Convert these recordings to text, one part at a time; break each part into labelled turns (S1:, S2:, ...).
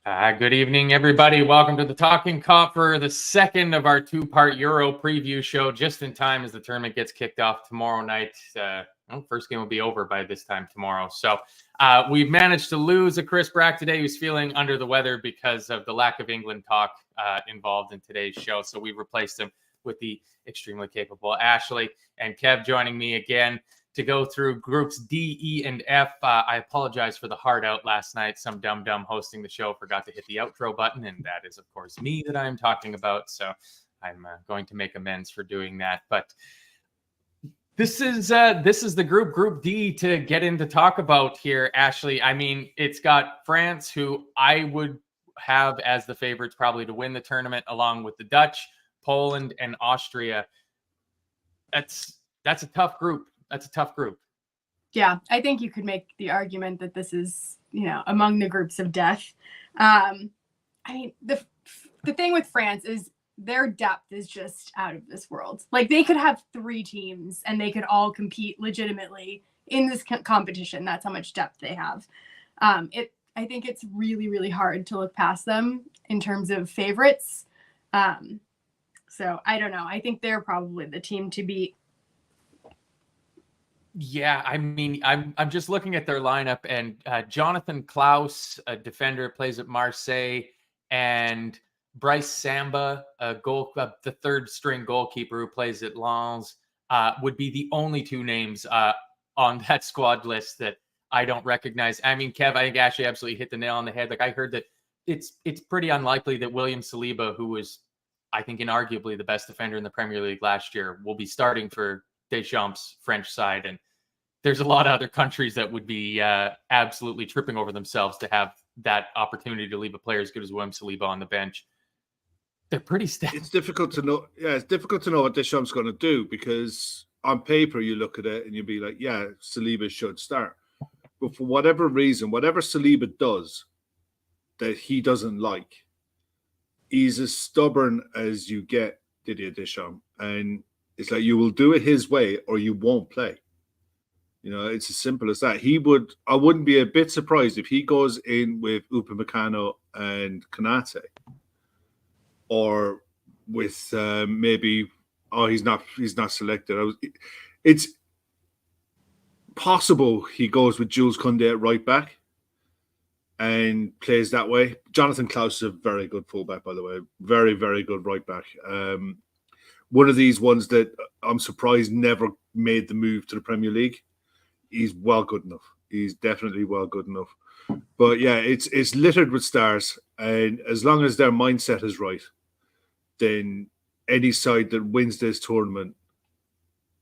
S1: Good evening, everybody. Welcome to the Talkin Kop for the second of our two-part Euro preview show, just in time as the tournament gets kicked off tomorrow night. First game will be over by this time tomorrow. So we've managed to lose a Chris Brack today, who's feeling under the weather because of the lack of England talk involved in today's show. So we replaced him with the extremely capable Ashley, and Kev joining me again to go through groups D, E, and F. I apologize for the hard out last night. Some dumb hosting the show forgot to hit the outro button, and that is, of course, me that I'm talking about. So I'm going to make amends for doing that. But this is the group D, to get into talk about here, Ashley. I mean, it's got France, who I would have as the favorites probably to win the tournament, along with the Dutch, Poland, and Austria. That's a tough group. That's a tough group.
S2: Yeah, I think you could make the argument that this is, among the groups of death. I mean, the thing with France is their depth is just out of this world. Like, they could have three teams and they could all compete legitimately in this competition. That's how much depth they have. I think it's really, really hard to look past them in terms of favorites. So I don't know. I think they're probably the team to beat.
S1: Yeah, I mean, I'm just looking at their lineup, and Jonathan Klaus, a defender, plays at Marseille, and Bryce Samba, the third string goalkeeper who plays at Lens, would be the only two names on that squad list that I don't recognize. I mean, Kev, I think Ashley absolutely hit the nail on the head. Like, I heard that it's pretty unlikely that William Saliba, who was, I think, inarguably the best defender in the Premier League last year, will be starting for Deschamps' French side. And there's a lot of other countries that would be absolutely tripping over themselves to have that opportunity to leave a player as good as William Saliba on the bench. They're pretty stacked.
S3: It's difficult to know. Yeah, it's difficult to know what Deschamps going to do, because on paper you look at it and you'll be like, yeah, Saliba should start. But for whatever reason, whatever Saliba does that he doesn't like, he's as stubborn as you get, Didier Deschamps. And it's like, you will do it his way or you won't play. It's as simple as that. I wouldn't be a bit surprised if he goes in with Upamecano and Konate, or with he's not selected. It's possible he goes with Jules Koundé at right back and plays that way. Jonathan Klaus is a very good fullback, by the way. Very, very good right back. One of these ones that I'm surprised never made the move to the Premier League. He's well good enough. He's definitely well good enough. But yeah, it's littered with stars, and as long as their mindset is right, then any side that wins this tournament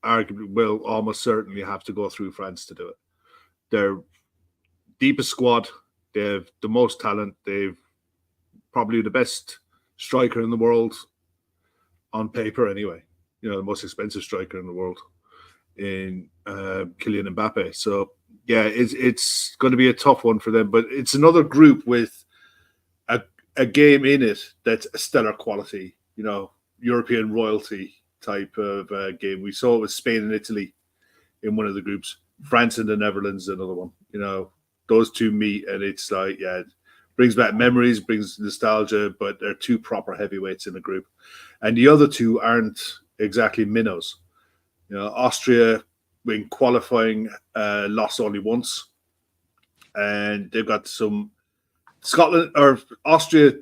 S3: arguably will almost certainly have to go through France to do it. They're deepest squad. They have the most talent. They've probably the best striker in the world on paper, anyway. The most expensive striker in the world in Kylian Mbappe. So yeah, it's going to be a tough one for them, but it's another group with a game in it that's a stellar quality, European royalty type of game. We saw it with Spain and Italy in one of the groups. France and the Netherlands, another one. Those two meet, and it's like, yeah, it brings back memories, brings nostalgia, but they're two proper heavyweights in the group. And the other two aren't exactly minnows. Austria, in qualifying, lost only once, and they've got some Austria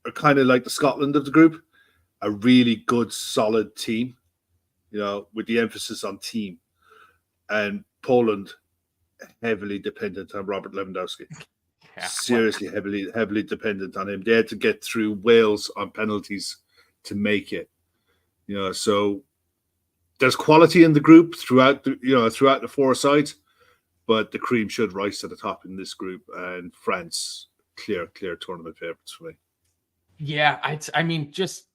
S3: are kind of like the Scotland of the group, a really good, solid team, with the emphasis on team. And Poland, heavily dependent on Robert Lewandowski. Yeah, seriously, heavily dependent on him. They had to get through Wales on penalties to make it. So there's quality in the group throughout the four sides, but the cream should rise to the top in this group, and France, clear tournament favorites for me.
S1: Yeah, I mean, just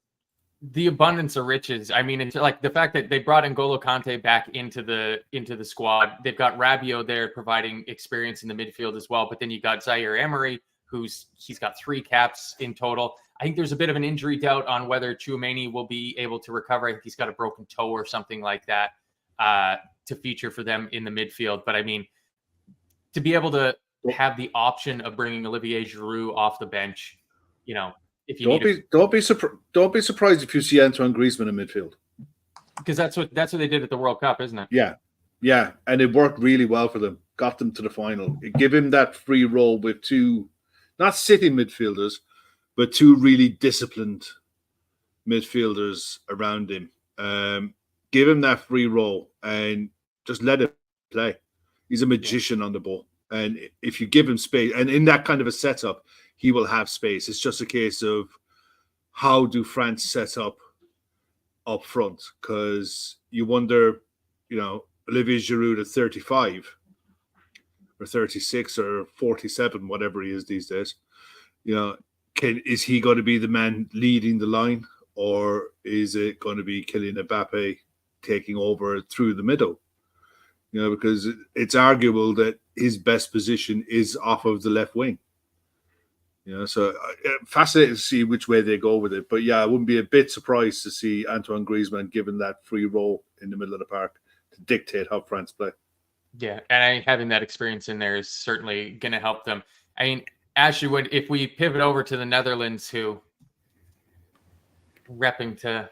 S1: the abundance of riches. I mean, it's like the fact that they brought N'Golo Kante back into the squad. They've got Rabiot there providing experience in the midfield as well. But then you got Zaire Emery, he's got 3 caps in total. I think there's a bit of an injury doubt on whether Tchouaméni will be able to recover. I think he's got a broken toe or something like that to feature for them in the midfield. But I mean, to be able to have the option of bringing Olivier Giroud off the bench. You know, if you
S3: don't be surprised if you see Antoine Griezmann in midfield,
S1: because that's what they did at the World Cup, isn't it?
S3: Yeah, and it worked really well for them. Got them to the final. Give him that free role with two, not sitting midfielders, but two really disciplined midfielders around him. Give him that free role and just let him play. He's a magician on the ball. And if you give him space, and in that kind of a setup, he will have space. It's just a case of how do France set up front? Because you wonder, Olivier Giroud at 35 or 36 or 47, whatever he is these days, is he going to be the man leading the line, or is it going to be Kylian Mbappe taking over through the middle? Because it's arguable that his best position is off of the left wing. So fascinating to see which way they go with it. But yeah, I wouldn't be a bit surprised to see Antoine Griezmann given that free role in the middle of the park to dictate how France play.
S1: Yeah, and having that experience in there is certainly going to help them. I mean, Ashley, if we pivot over to the Netherlands, who repping to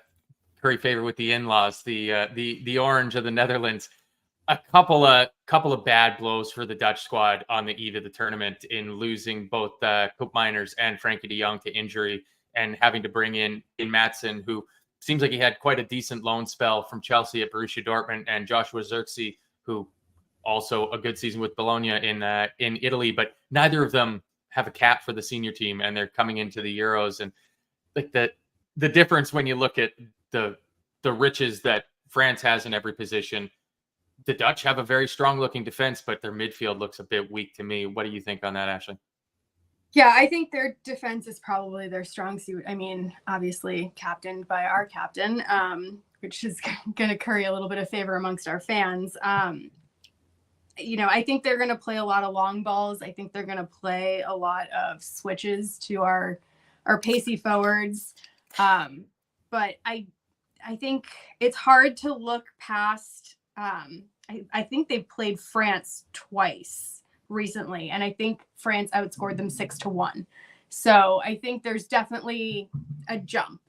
S1: curry favor with the in-laws, the orange of the Netherlands, a couple of bad blows for the Dutch squad on the eve of the tournament in losing both Koop Meiners and Frankie de Jong to injury, and having to bring in Maatsen, who seems like he had quite a decent loan spell from Chelsea at Borussia Dortmund, and Joshua Zirkzee, who also a good season with Bologna in Italy, but neither of them have a cap for the senior team, and they're coming into the Euros. And like the difference when you look at the riches that France has in every position, the Dutch have a very strong looking defense, but their midfield looks a bit weak to me. What do you think on that, Ashley?
S2: Yeah, I think their defense is probably their strong suit. I mean, obviously captained by our captain, which is going to curry a little bit of favor amongst our fans. I think they're going to play a lot of long balls. I think they're going to play a lot of switches to our pacey forwards. But I think it's hard to look past. I think they've played France twice recently, and I think France outscored them 6-1. So I think there's definitely a jump.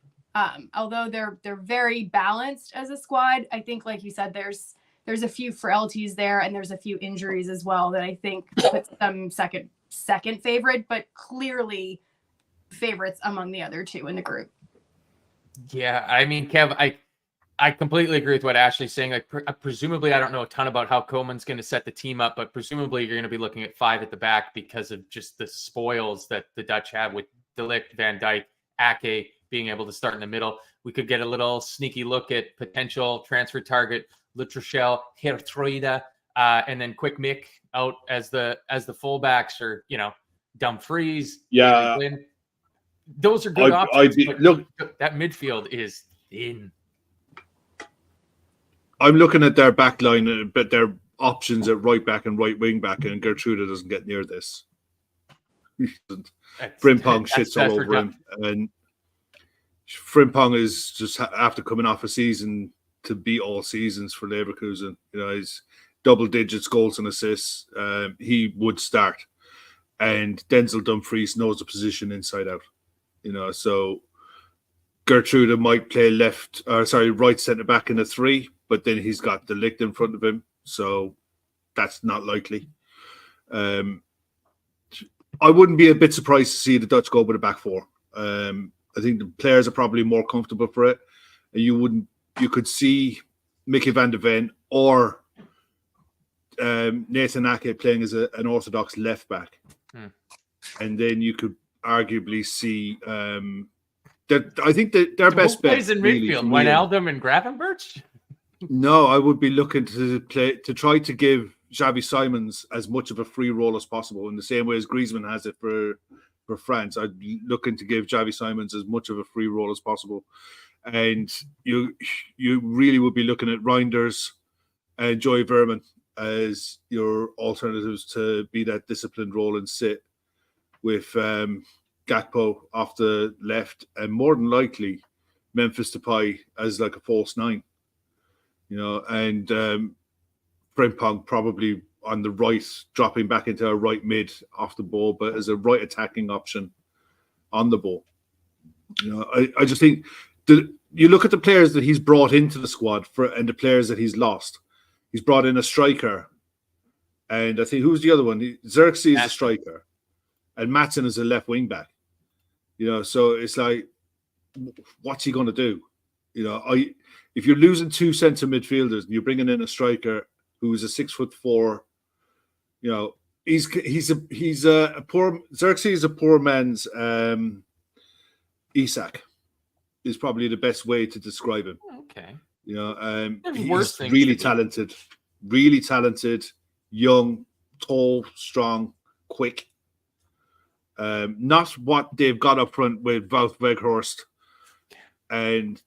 S2: Although they're very balanced as a squad, I think, like you said, there's a few frailties there, and there's a few injuries as well that I think puts them second favorite, but clearly favorites among the other two in the group.
S1: Yeah, I mean, Kev, I completely agree with what Ashley's saying. Like, presumably, I don't know a ton about how Koeman's going to set the team up, but presumably you're going to be looking at 5 at the back because of just the spoils that the Dutch have with De Ligt, Van Dijk, Ake being able to start in the middle. We could get a little sneaky look at potential transfer target Lutrachel, Geertruida, and then Quick Mick out as the fullbacks, or Dumfries.
S3: Yeah,
S1: those are good options. Look, that midfield is thin.
S3: I'm looking at their back line, but their options at right back and right wing back, and Geertruida doesn't get near this. Frimpong shits all over him, and Frimpong is just after coming off a season to beat all seasons for Leverkusen. He's double digits goals and assists. He would start, and Denzel Dumfries knows the position inside out. So Geertruida might play right centre back in a 3. But then he's got De Ligt in front of him, so that's not likely. I wouldn't be a bit surprised to see the Dutch go with a back 4. I think the players are probably more comfortable for it. You could see Mickey van de Ven or Nathan Ake playing as an orthodox left back, and then you could arguably see. I think that their best bet
S1: plays in midfield. Wijnaldum and Gravenberch.
S3: No, I would be looking to try to give Xavi Simons as much of a free role as possible, in the same way as Griezmann has it for France. I'd be looking to give Xavi Simons as much of a free role as possible, and you really would be looking at Reinders and Joey Verman as your alternatives to be that disciplined role and sit with Gakpo off the left, and more than likely Memphis Depay as like a false 9. And Frimpong probably on the right, dropping back into a right mid off the ball, but as a right attacking option on the ball. You know, I just think you look at the players that he's brought into the squad and the players that he's lost. He's brought in a striker, and I think who's the other one? Xerxes is a striker, and Matson is a left wing back. You know, so it's like, what's he going to do? You know, if you're losing two centre midfielders and you're bringing in a striker who's a 6'4", you know, he's a poor Xerxes is a poor man's Isak is probably the best way to describe him.
S1: Okay.
S3: You know,
S1: he's
S3: really talented, young, tall, strong, quick. Not what they've got up front with Wout Weghorst and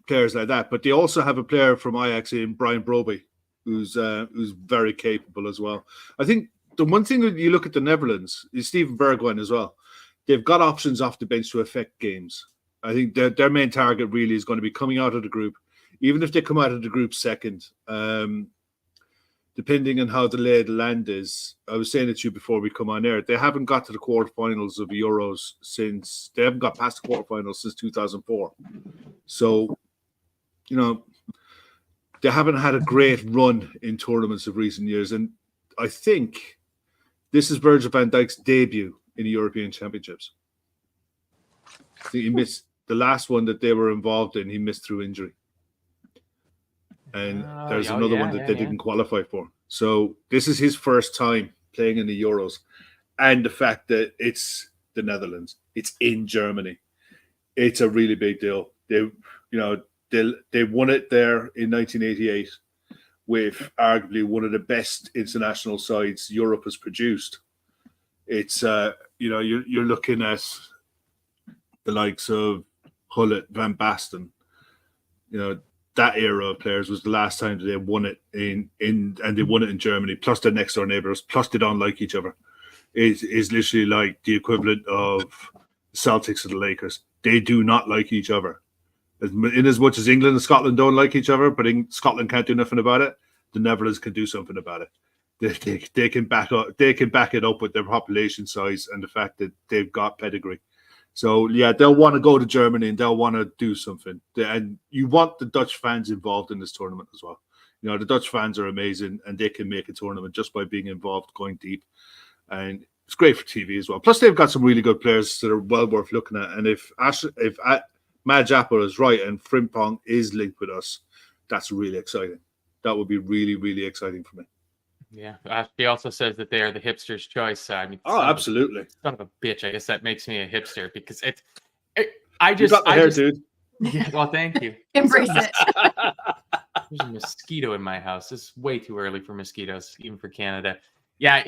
S3: players like that, but they also have a player from Ajax in Brian Broby, who's very capable as well. I think the one thing that you look at the Netherlands is Steven Bergwijn as well. They've got options off the bench to affect games. I think their main target really is going to be coming out of the group, even if they come out of the group second. Depending on how the lay of the land is, I was saying it to you before we come on air, they haven't got to the quarterfinals of the Euros they haven't got past the quarterfinals since 2004. So, you know, they haven't had a great run in tournaments of recent years. And I think this is Virgil van Dijk's debut in the European Championships. I think he missed the last one that they were involved in. He missed through injury. And there's another one that they didn't qualify for. So this is his first time playing in the Euros. And the fact that it's the Netherlands, it's in Germany, it's a really big deal. They won it there in 1988 with arguably one of the best international sides Europe has produced. It's you're looking at the likes of Hullet, Van Basten, you know, that era of players was the last time that they won it and they won it in Germany, plus their next door neighbours, plus they don't like each other. It is literally like the equivalent of Celtics and the Lakers. They do not like each other. In as much as England and Scotland don't like each other, but Scotland can't do nothing about it, the Netherlands can do something about it. They can back it up with their population size and the fact that they've got pedigree. So, yeah, they'll want to go to Germany and they'll want to do something. And you want the Dutch fans involved in this tournament as well. You know, the Dutch fans are amazing and they can make a tournament just by being involved, going deep. And it's great for TV as well. Plus, they've got some really good players that are well worth looking at. And if Madge Apple is right and Frimpong is linked with us, that's really exciting. That would be really, really exciting for me.
S1: Yeah, she also says that they are the hipster's choice. I mean,
S3: absolutely.
S1: Son of a bitch. I guess that makes me a hipster because dude. Yeah, well, thank you.
S2: Embrace it.
S1: There's a mosquito in my house. It's way too early for mosquitoes, even for Canada. Yeah,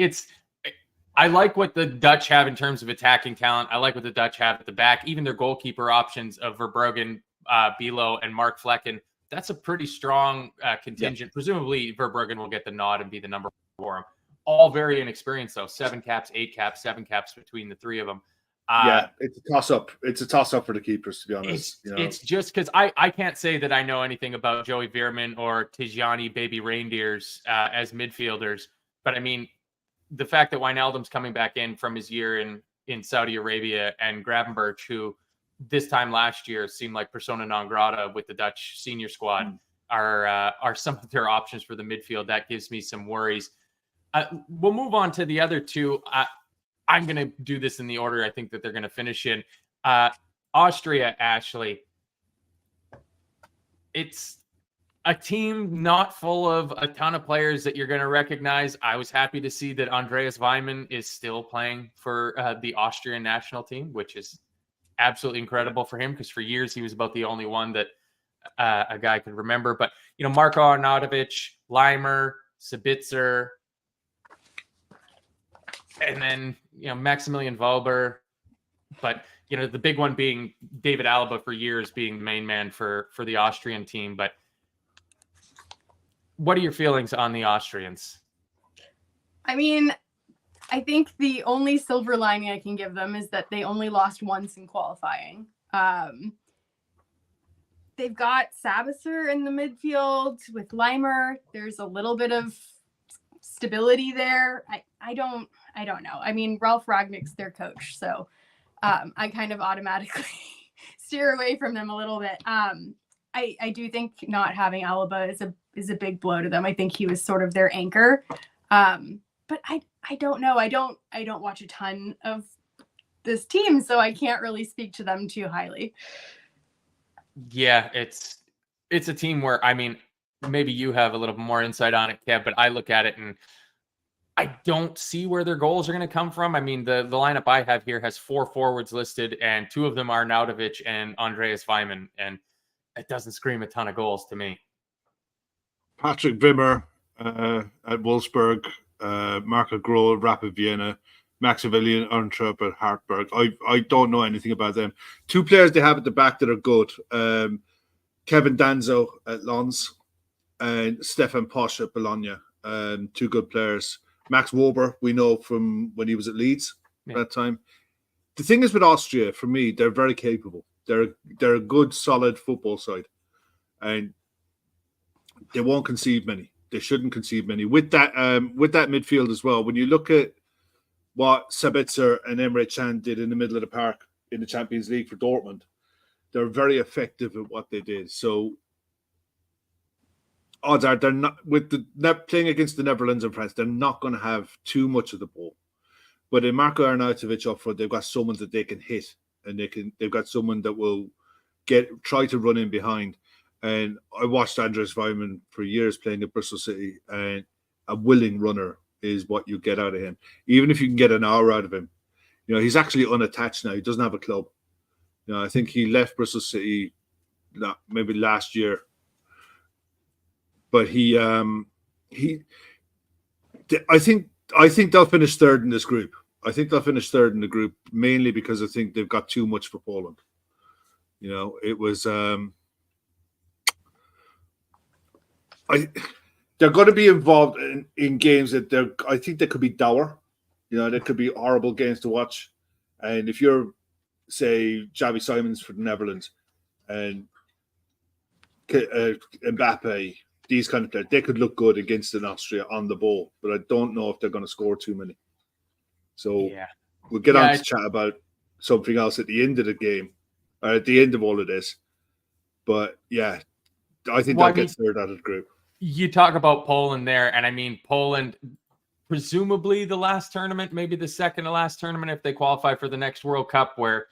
S1: I like what the Dutch have in terms of attacking talent. I like what the Dutch have at the back. Even their goalkeeper options of Verbruggen, Bilo, and Mark Flecken. That's a pretty strong contingent. Yeah. Presumably, Verbruggen will get the nod and be the number for him. All very inexperienced, though. 7 caps, 8 caps, 7 caps between the three of them.
S3: It's a toss-up. It's a toss-up for the keepers, to be honest.
S1: It's just because I can't say that I know anything about Joey Veerman or Tijani Baby Reindeers as midfielders. But, I mean, the fact that Wijnaldum's coming back in from his year in Saudi Arabia and Gravenberch, who this time last year seemed like persona non grata with the Dutch senior squad, are some of their options for the midfield. That gives me some worries. We'll move on to the other two. I'm going to do this in the order I think that they're going to finish in. Austria, Ashley. It's a team not full of a ton of players that you're going to recognize. I was happy to see that Andreas Weimann is still playing for the Austrian national team, which is absolutely incredible for him because for years he was about the only one that a guy could remember. But, you know, Marko Arnautovic, Leimer, Sabitzer, and then, you know, Maximilian Walber. But, you know, the big one being David Alaba for years being the main man for the Austrian team. But what are your feelings on the Austrians?
S2: I mean, I think the only silver lining I can give them is that they only lost once in qualifying. They've got Sabitzer in the midfield with Leimer. There's a little bit of stability there. I don't know. I mean, Ralph Ragnick's their coach, so I kind of automatically steer away from them a little bit. I do think not having Alaba is a big blow to them. I think he was sort of their anchor. But I don't know. I don't watch a ton of this team, so I can't really speak to them too highly.
S1: Yeah, it's a team where, I mean, maybe you have a little more insight on it, Kev, but I look at it and I don't see where their goals are going to come from. I mean, the lineup I have here has 4 forwards listed, and 2 of them are Nautovic and Andreas Weimann, and it doesn't scream a ton of goals to me.
S3: Patrick Wimmer at Wolfsburg, Marco Grohl, Rapid Vienna, Maximilian Untrup at Hartberg. I don't know anything about them. 2 players they have at the back that are good. Kevin Danzo at Lens and Stefan Posch at Bologna. 2 good players. Max Wober, we know from when he was at Leeds at that time. The thing is with Austria, for me, they're very capable. They're a good, solid football side. And they won't concede many. They shouldn't concede many. With that midfield as well, when you look at what Sabitzer and Emre Can did in the middle of the park in the Champions League for Dortmund, they're very effective at what they did. So odds are they're not playing against the Netherlands and France. They're not going to have too much of the ball. But in Marko Arnautovic up front, they've got someone that they can hit, and they've got someone that will try to run in behind. And I watched Andreas Weimann for years playing at Bristol City, and a willing runner is what you get out of him. Even if you can get an hour out of him, he's actually unattached now. He doesn't have a club. I think he left Bristol City maybe last year, but I think they'll finish 3rd in this group. I think they'll finish 3rd in the group mainly because I think they've got too much for Poland. It was. They're going to be involved in games that I think they could be dour. There could be horrible games to watch. And if you're, say, Xavi Simons for the Netherlands and Mbappe, these kind of players, they could look good against an Austria on the ball. But I don't know if they're going to score too many. So we'll get on to chat about something else at the end of the game, or at the end of all of this. But yeah, I think they'll get 3rd out of the group.
S1: You talk about Poland there, and I mean, Poland, presumably the last tournament, maybe the second to last tournament if they qualify for the next World Cup, where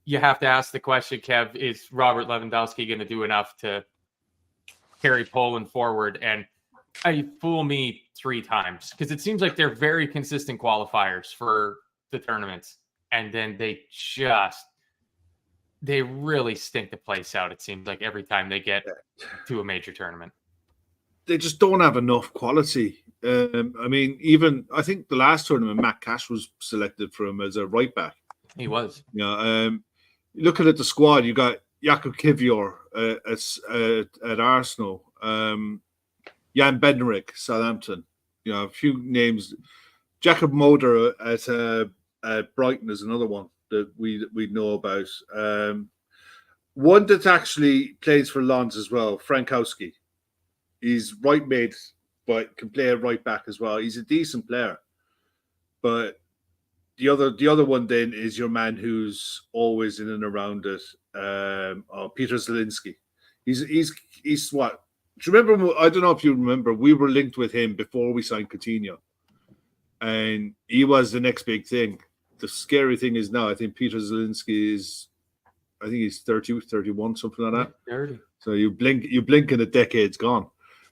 S1: you have to ask the question, Kev, is Robert Lewandowski going to do enough to carry Poland forward? And fool me 3 times, because it seems like they're very consistent qualifiers for the tournaments, and then they really stink the place out, it seems like, every time they get to a major tournament.
S3: They just don't have enough quality. I mean, I think the last tournament, Matt Cash was selected for him as a right back.
S1: He was.
S3: Looking at the squad, you got Jakub Kivior at Arsenal, Jan Bednarek, Southampton. A few names. Jakob Moder at Brighton is another one that we know about. One that actually plays for Lens as well, Frankowski. He's right mid, but can play a right back as well. He's a decent player. But the other one then is your man who's always in and around it, Peter Zielinski. He's what? Do you remember? I don't know if you remember. We were linked with him before we signed Coutinho, and he was the next big thing. The scary thing is now, I think Peter Zielinski he's 30, 31, something like that.
S1: 30.
S3: So you blink and a decade's gone.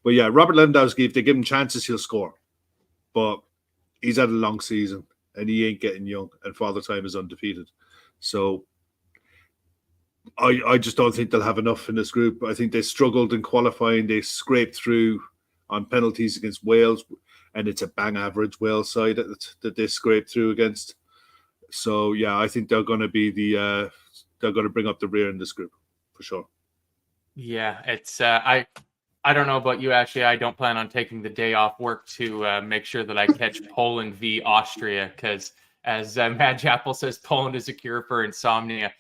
S3: But yeah, Robert Lewandowski, if they give him chances, he'll score. But he's had a long season, and he ain't getting young, and Father Time is undefeated. So I just don't think they'll have enough in this group. I think they struggled in qualifying. They scraped through on penalties against Wales, and it's a bang average Wales side that they scraped through against. So yeah, I think they're going to be they're going to bring up the rear in this group for sure.
S1: Yeah, it's I don't know about you, Ashley. I don't plan on taking the day off work to make sure that I catch Poland v Austria, because as Mad Chapel says, Poland is a cure for insomnia.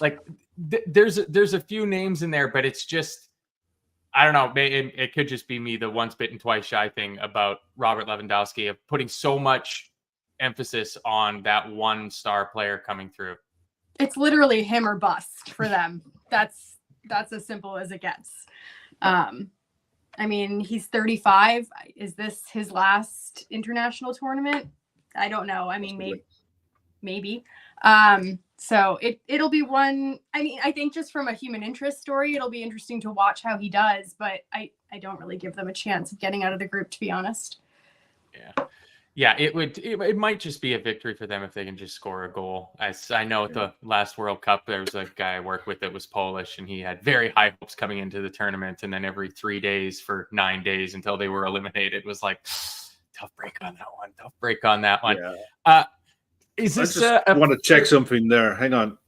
S1: Like there's a few names in there, but it's just I don't know. It could just be me, the once bitten, twice shy thing about Robert Lewandowski of putting so much emphasis on that one star player coming through.
S2: It's literally him or bust for them. That's as simple as it gets. I mean, he's 35. Is this his last international tournament? I don't know. I mean, maybe. So it'll be one. I mean, I think just from a human interest story, it'll be interesting to watch how he does. But I don't really give them a chance of getting out of the group, to be honest.
S1: Yeah, it might just be a victory for them if they can just score a goal. As I know, at the last World Cup, there was a guy I worked with that was Polish, and he had very high hopes coming into the tournament. And then every 3 days for 9 days until they were eliminated was like, tough break on that one. Tough break on that one.
S3: Yeah.
S1: Is this?
S3: I just want to check something there. Hang on.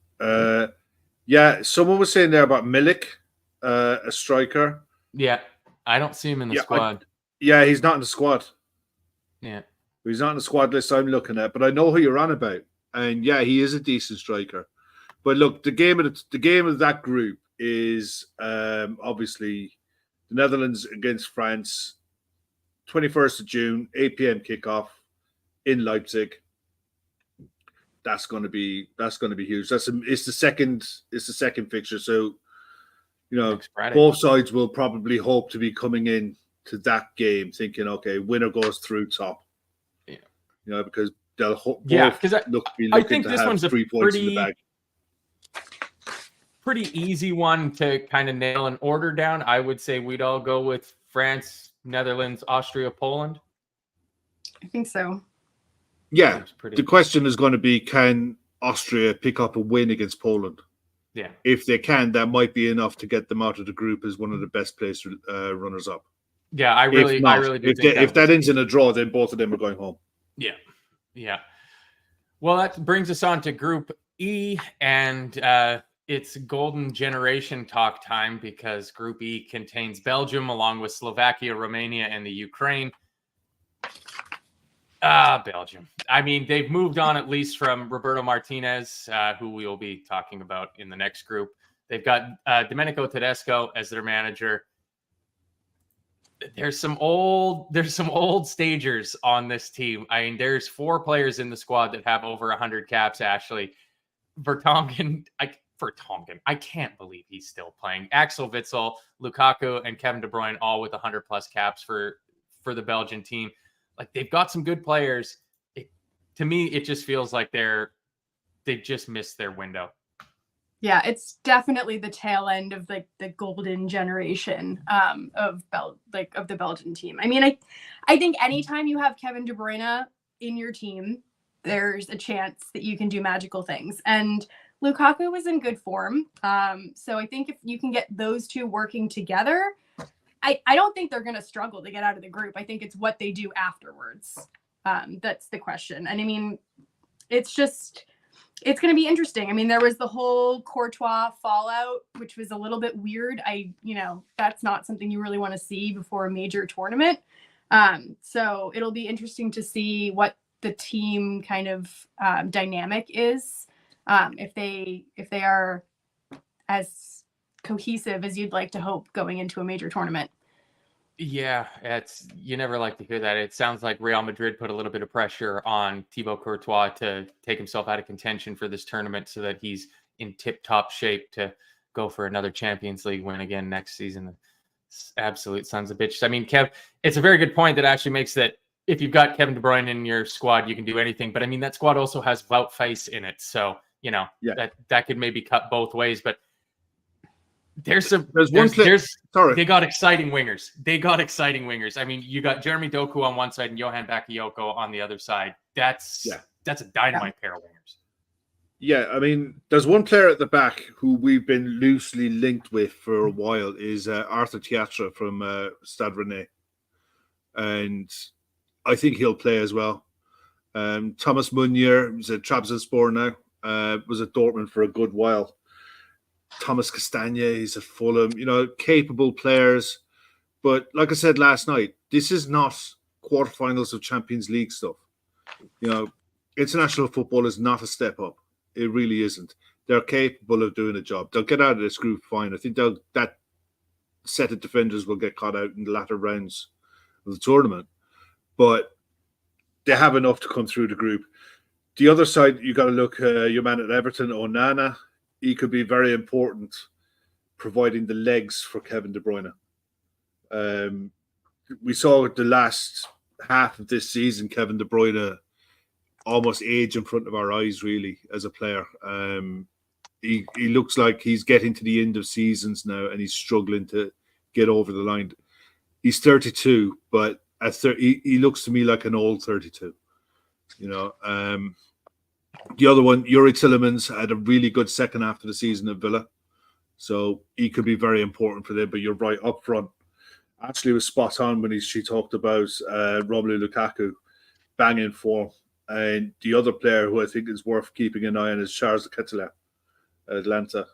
S3: Yeah, someone was saying there about Milik, a striker.
S1: Yeah, I don't see him in the squad.
S3: He's not in the squad.
S1: Yeah.
S3: He's not on the squad list I'm looking at, but I know who you're on about. And yeah, he is a decent striker. But look, the game of that group is obviously the Netherlands against France, 21st of June, 8 p.m. kickoff in Leipzig. That's going to be huge. It's the second fixture. So, you know, both sides will probably hope to be coming in to that game thinking, okay, winner goes through top. Yeah. You know, because they'll
S1: I think this one's a 3 points in the bag. Pretty easy one to kind of nail an order down. I would say we'd all go with France, Netherlands, Austria, Poland.
S2: I think so.
S3: Yeah, the question is going to be, can Austria pick up a win against Poland?
S1: Yeah.
S3: If they can, that might be enough to get them out of the group as one of the best placed runners-up.
S1: Yeah, I really do think
S3: if that ends in a draw, then both of them are going home.
S1: Yeah. Well, that brings us on to Group E, and it's golden generation talk time because Group E contains Belgium along with Slovakia, Romania, and the Ukraine. Belgium. I mean, they've moved on at least from Roberto Martinez, who we will be talking about in the next group. They've got Domenico Tedesco as their manager. There's some old stagers on this team. I mean, there's 4 players in the squad that have over 100 caps. Ashley Vertonghen, I can't believe he's still playing. Axel Witsel, Lukaku, and Kevin De Bruyne, all with 100+ caps for the Belgian team. Like, they've got some good players. To me, it just feels like they just missed their window.
S2: Yeah, it's definitely the tail end of like the golden generation of the Belgian team. I mean, I think anytime you have Kevin De Bruyne in your team, there's a chance that you can do magical things. And Lukaku was in good form. So I think if you can get those two working together, I don't think they're going to struggle to get out of the group. I think it's what they do afterwards. That's the question. And I mean, it's going to be interesting. I mean, there was the whole Courtois fallout, which was a little bit weird. That's not something you really want to see before a major tournament. So it'll be interesting to see what the team kind of dynamic is. If they are as cohesive as you'd like to hope going into a major tournament.
S1: Yeah, you never like to hear that. It sounds like Real Madrid put a little bit of pressure on Thibaut Courtois to take himself out of contention for this tournament so that he's in tip-top shape to go for another Champions League win again next season. Absolute sons of bitches. I mean, Kev, it's a very good point that actually makes that if you've got Kevin De Bruyne in your squad, you can do anything. But I mean, that squad also has Wout Faes in it. So, that could maybe cut both ways. But they got exciting wingers. I mean, you got Jeremy Doku on one side and Johan Bakayoko on the other side. That's a dynamite pair of wingers.
S3: Yeah, I mean, there's one player at the back who we've been loosely linked with for a while is Arthur Theatre from Stade Rennais. And I think he'll play as well. Thomas Meunier, who's at Trabzonspor now, was at Dortmund for a good while. Thomas Castagne, he's at Fulham, capable players. But like I said last night, this is not quarterfinals of Champions League stuff. International football is not a step up. It really isn't. They're capable of doing a job. They'll get out of this group fine. I think the set of defenders will get caught out in the latter rounds of the tournament. But they have enough to come through the group. The other side, you got to look, your man at Everton, Onana. He could be very important, providing the legs for Kevin De Bruyne. We saw the last half of this season, Kevin De Bruyne almost age in front of our eyes, really, as a player. He looks like he's getting to the end of seasons now, and he's struggling to get over the line. He's 32, but at 30, he looks to me like an old 32. You know, the other one, Yuri Tillemans, had a really good second half of the season at Villa, so he could be very important for them. But you're right, up front, Ashley was spot on when she talked about Romelu Lukaku banging form, and the other player who I think is worth keeping an eye on is Charles Ketelaere at Atlanta.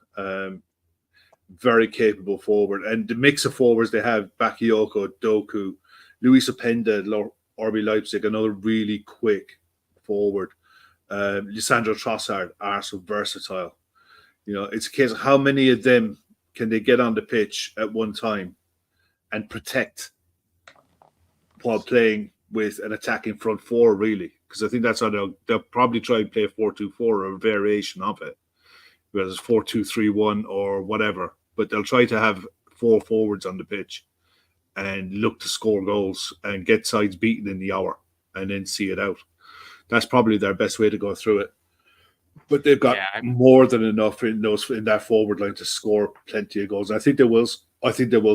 S3: Very capable forward, and the mix of forwards they have: Bakayoko, Doku, Luis Openda at RB Leipzig, another really quick forward. Lisandro Trossard are so versatile. You know, it's a case of how many of them can they get on the pitch at one time and protect while playing with an attacking front four, really. Because I think that's how they'll probably try and play a 4-2-4 or a variation of it, whether it's 4-2-3-1 or whatever. But they'll try to have four forwards on the pitch and look to score goals and get sides beaten in the hour and then see it out. That's probably their best way to go through it. But they've got more than enough in that forward line to score plenty of goals. I think they will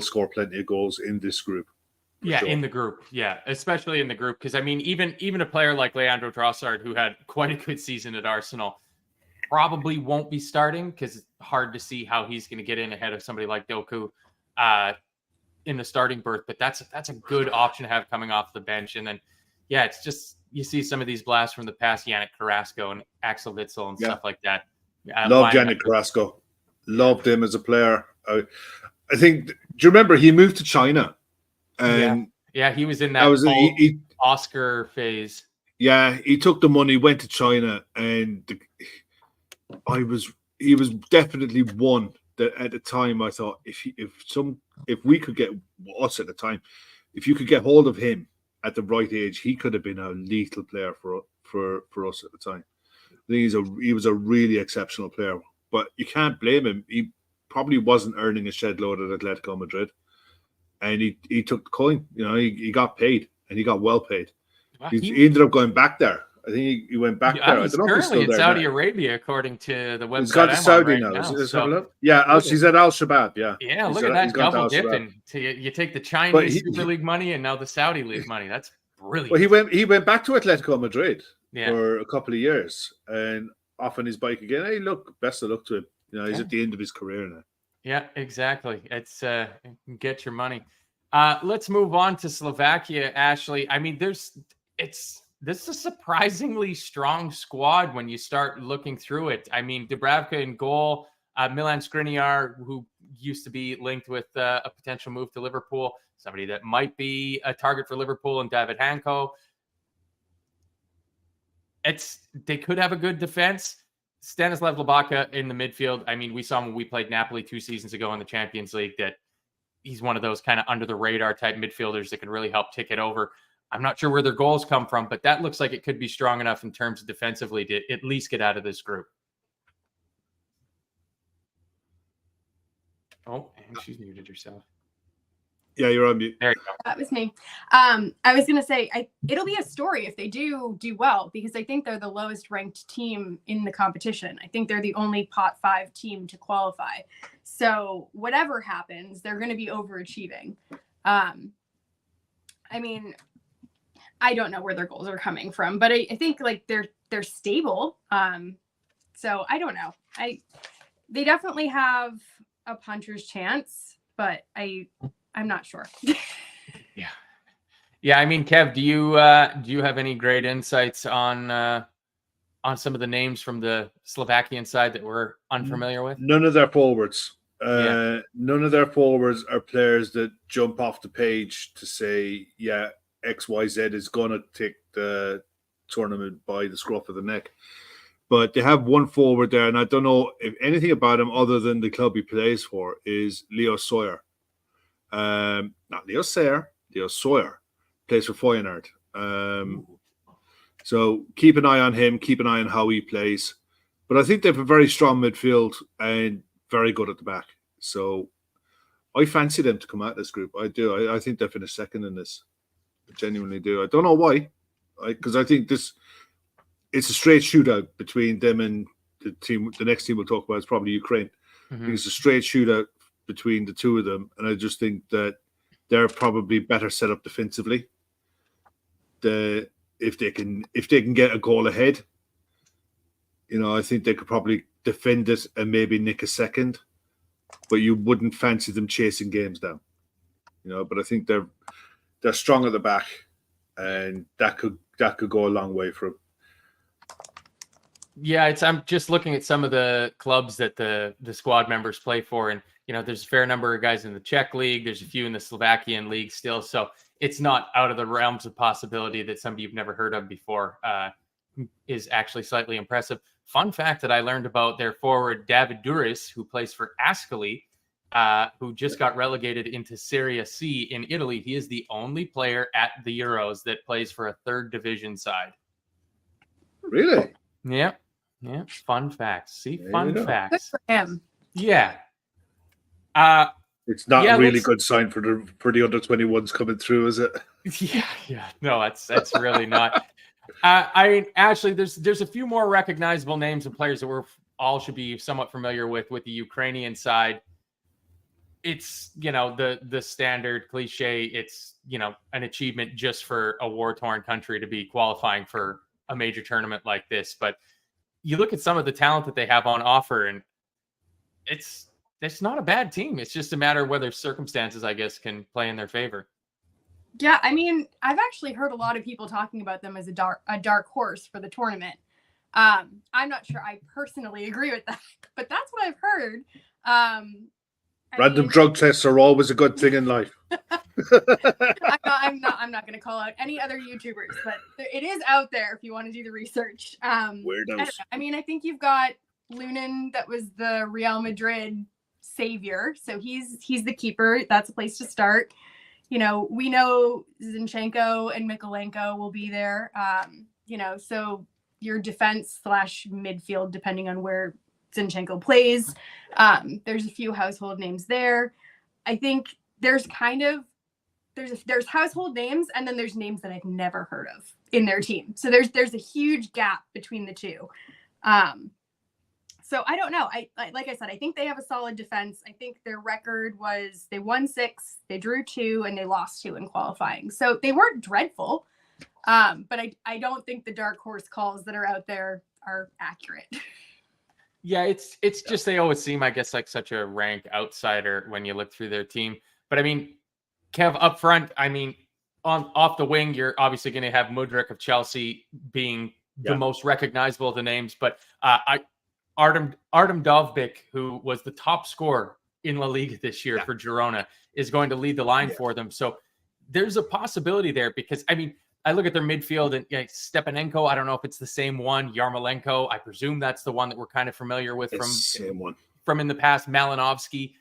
S3: score plenty of goals in this group.
S1: Yeah, sure. In the group. Yeah, especially in the group. Because, I mean, even a player like Leandro Trossard, who had quite a good season at Arsenal, probably won't be starting because it's hard to see how he's going to get in ahead of somebody like Doku in the starting berth. But that's a good option to have coming off the bench. And then, yeah, it's just you see some of these blasts from the past, Yannick Carrasco and Axel Witsel and stuff like that.
S3: Love Yannick Carrasco. Loved him as a player. I think, do you remember he moved to China? And
S1: yeah, he was in that Oscar phase.
S3: Yeah, he took the money, went to China, and he was definitely one that at the time I thought if we could get us at the time, if you could get hold of him at the right age, he could have been a lethal player for us at the time. I think he was a really exceptional player, but you can't blame him. He probably wasn't earning a shed load at Atletico Madrid, and he took the coin. You know, he got paid, and he got well paid. Wow, he ended up going back there. I think he went back there. I don't know if he's still
S1: in
S3: there
S1: Saudi
S3: now.
S1: Arabia, according to the website.
S3: He's gone to Saudi now. Yeah, he's at Al Shabab. Yeah,
S1: look at that double dipping. You take the Chinese Super League money and now the Saudi League money. That's brilliant.
S3: Well, he went back to Atletico Madrid for a couple of years and off on his bike again. Hey, look, best of luck to him. You know, he's at the end of his career now.
S1: Yeah, exactly. It's get your money. Let's move on to Slovakia, Ashley. I mean, this is a surprisingly strong squad when you start looking through it. I mean, Dubravka in goal, Milan Skriniar, who used to be linked with a potential move to Liverpool, somebody that might be a target for Liverpool, and David Hanko. They could have a good defense. Stanislav Lobaka in the midfield. I mean, we saw when we played Napoli 2 seasons ago in the Champions League that he's one of those kind of under the radar type midfielders that can really help tick it over. I'm not sure where their goals come from, but that looks like it could be strong enough in terms of defensively to at least get out of this group. Oh, and she's muted herself.
S3: Yeah, you're on mute.
S1: There you go.
S2: That was me. I was going to say, it'll be a story if they do well, because I think they're the lowest ranked team in the competition. I think they're the only pot 5 team to qualify. So whatever happens, they're going to be overachieving. I mean, I don't know where their goals are coming from, but I think like they're stable. So I don't know. They definitely have a puncher's chance, but I'm not sure.
S1: Yeah. I mean, Kev, do you have any great insights on some of the names from the Slovakian side that we're unfamiliar with?
S3: None of their forwards. None of their forwards are players that jump off the page to say, yeah, XYZ is going to take the tournament by the scruff of the neck. But they have one forward there, and I don't know if anything about him other than the club he plays for is Leo Sawyer. Not Leo Sayer, Leo Sawyer plays for Feyenoord. So keep an eye on him. Keep an eye on how he plays. But I think they have a very strong midfield and very good at the back. So I fancy them to come out of this group. I do. I think they'll finish second in this. I genuinely do. I don't know why. Because I think it's a straight shootout between them and the team. The next team we'll talk about is probably Ukraine. I think it's a straight shootout between the two of them. And I just think that they're probably better set up defensively. If they can get a goal ahead, I think they could probably defend it and maybe nick a second, but you wouldn't fancy them chasing games down. But I think they're strong at the back, and that could go a long way for them.
S1: Yeah, I'm just looking at some of the clubs that the squad members play for, and there's a fair number of guys in the Czech league. There's a few in the Slovakian league still, so it's not out of the realms of possibility that somebody you've never heard of before is actually slightly impressive. Fun fact that I learned about their forward David Duris, who plays for Ascoli, who just got relegated into Serie C in Italy. He is the only player at the Euros that plays for a third division side.
S3: Really?
S1: Yeah. Fun facts. See, fun facts.
S2: Good for him.
S1: Yeah.
S3: It's not a really good sign for the under 21s coming through, is it?
S1: Yeah. No, that's really not. I mean, actually, there's a few more recognizable names and players that we all should be somewhat familiar with the Ukrainian side. It's the standard cliche. It's an achievement just for a war-torn country to be qualifying for a major tournament like this. But you look at some of the talent that they have on offer, and it's not a bad team. It's just a matter of whether circumstances, I guess, can play in their favor.
S2: Yeah, I mean, I've actually heard a lot of people talking about them as a dark horse for the tournament. I'm not sure I personally agree with that, but that's what I've heard.
S3: Random drug tests are always a good thing in life.
S2: I'm not going to call out any other YouTubers, but it is out there if you want to do the research.
S3: Weirdos.
S2: I mean, I think you've got Lunin, that was the Real Madrid savior, so he's the keeper. That's a place to start. We know Zinchenko and Mikolenko will be there. So your defense / midfield, depending on where Zinchenko plays. There's a few household names there. I think there's household names, and then there's names that I've never heard of in their team. So there's a huge gap between the two. So I don't know. Like I said, I think they have a solid defense. I think their record was they won 6, they drew 2, and they lost 2 in qualifying. So they weren't dreadful. But I don't think the dark horse calls that are out there are accurate.
S1: Yeah, it's just they always seem, I guess, like such a rank outsider when you look through their team. But I mean, Kev, up front, I mean, off the wing, you're obviously going to have Mudryk of Chelsea being the most recognizable of the names. But Artem Dovbyk, who was the top scorer in La Liga this year for Girona, is going to lead the line for them. So there's a possibility there because, I mean, I look at their midfield and Stepanenko, I don't know if it's the same one. Yarmolenko, I presume that's the one that we're kind of familiar with from in the past. Malinovsky.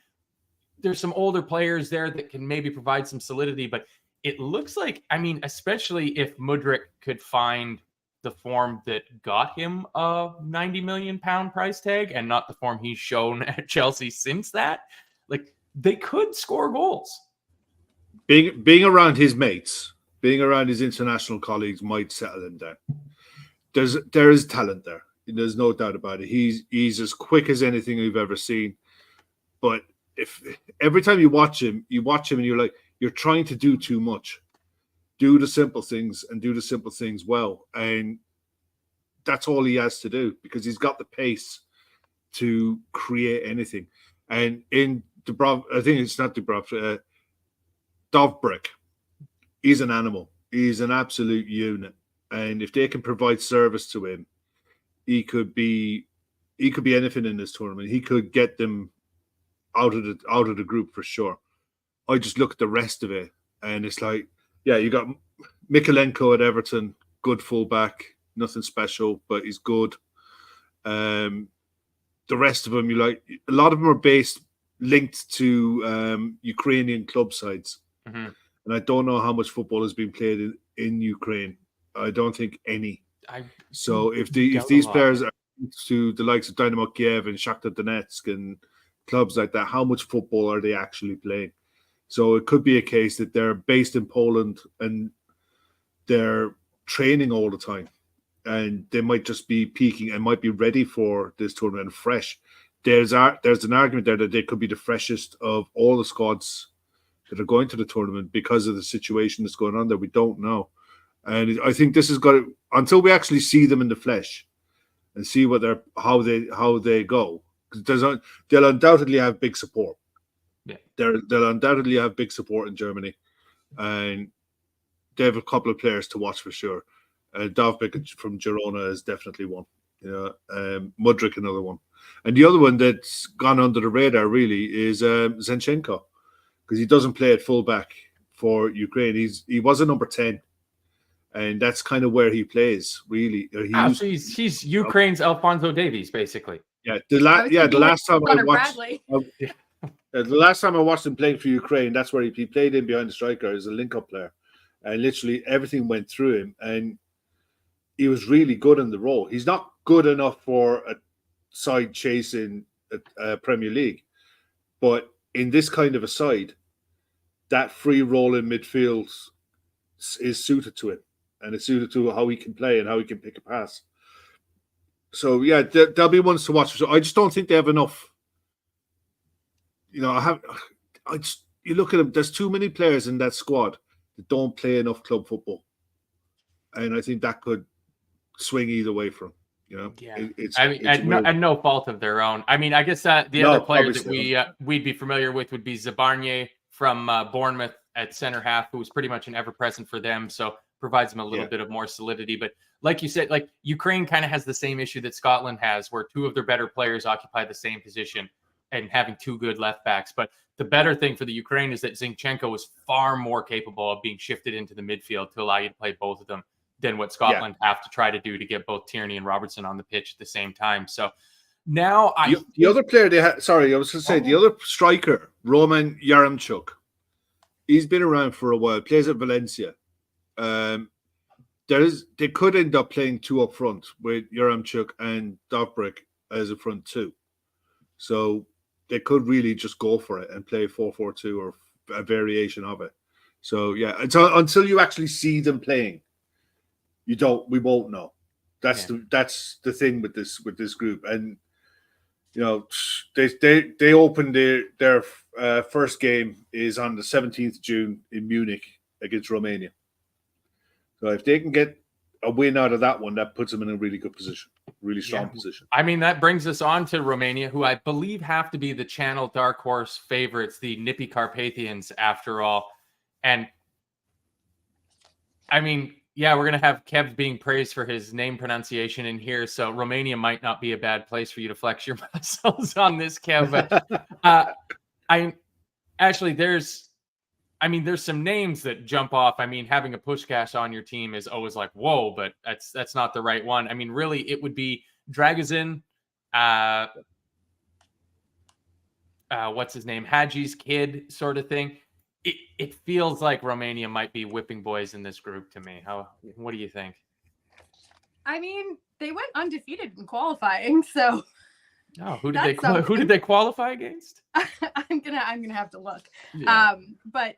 S1: There's some older players there that can maybe provide some solidity, but it looks like, I mean, especially if Mudryk could find the form that got him a £90 million price tag and not the form he's shown at Chelsea since that, like they could score goals.
S3: Being around his mates, being around his international colleagues might settle him down. There is talent there. There's no doubt about it. He's as quick as anything we've ever seen. But if every time you watch him and you're like, you're trying to do too much. Do the simple things and do the simple things well. And that's all he has to do because he's got the pace to create anything. And in Dubrovnik, I think it's not Dubrovnik, Dovbyk, he's an animal. He's an absolute unit. And if they can provide service to him, he could be anything in this tournament. He could get them out of the group for sure. I just look at the rest of it and it's like, yeah, you got Mikolenko at Everton, good fullback, nothing special, but he's good. The rest of them, a lot of them are based linked to Ukrainian club sides.
S1: Mm-hmm.
S3: And I don't know how much football has been played in Ukraine. I don't think any. So if these players are to the likes of Dynamo Kiev and Shakhtar Donetsk and clubs like that, how much football are they actually playing? So it could be a case that they're based in Poland and they're training all the time, and they might just be peaking and might be ready for this tournament fresh. There's an argument there that they could be the freshest of all the squads that are going to the tournament because of the situation that's going on there. We don't know. And I think this has got to, until we actually see them in the flesh and see how they go. Because they'll undoubtedly have big support.
S1: Yeah,
S3: they'll undoubtedly have big support in Germany, and they have a couple of players to watch for sure. Dovbyk from Girona is definitely one. Mudryk another one, and the other one that's gone under the radar really is Zinchenko, because he doesn't play at fullback for Ukraine. He was a number 10. And that's kind of where he plays, really.
S1: So he's Ukraine's Alphonso Davies, basically.
S3: Yeah, the last time I watched him playing for Ukraine, that's where he played in behind the striker as a link-up player, and literally everything went through him, and he was really good in the role. He's not good enough for a side chasing a Premier League, but in this kind of a side, that free role in midfield is suited to it. And it's suited to how he can play and how he can pick a pass. So yeah, there'll be ones to watch. So I just don't think they have enough. You look at them. There's too many players in that squad that don't play enough club football, and I think that could swing either way from.
S1: Yeah. At no fault of their own. I mean, I guess the other players that we'd be familiar with would be Zabarnyi from Bournemouth at center half, who was pretty much an ever-present for them. So provides them a little bit of more solidity. But like you said, like Ukraine kind of has the same issue that Scotland has, where two of their better players occupy the same position and having two good left backs. But the better thing for the Ukraine is that Zinchenko is far more capable of being shifted into the midfield to allow you to play both of them than what Scotland have to try to do to get both Tierney and Robertson on the pitch at the same time. So now
S3: the other player they had, sorry, I was going to say the other striker, Roman Yaremchuk, he's been around for a while, plays at Valencia. They could end up playing two up front with Yaremchuk and Dovbyk as a front two, so they could really just go for it and play 4-4-2 or a variation of it. So yeah, until you actually see them playing, we won't know. That's the thing with this group, and they opened their first game is on the 17th of June in Munich against Romania. So if they can get a win out of that one, that puts them in a really good position, really strong position.
S1: I mean, that brings us on to Romania, who I believe have to be the Channel dark horse favorites, the Nippy Carpathians, after all. And I mean, we're going to have Kev being praised for his name pronunciation in here. So Romania might not be a bad place for you to flex your muscles on this, Kev. But there's some names that jump off. I mean, having a Puskás on your team is always like, whoa, but that's not the right one. I mean, really, it would be Dragozin, what's his name? Hadji's kid sort of thing. It feels like Romania might be whipping boys in this group to me. What do you think?
S2: I mean, they went undefeated in qualifying, so.
S1: Oh, who did they qualify against?
S2: I'm gonna have to look. But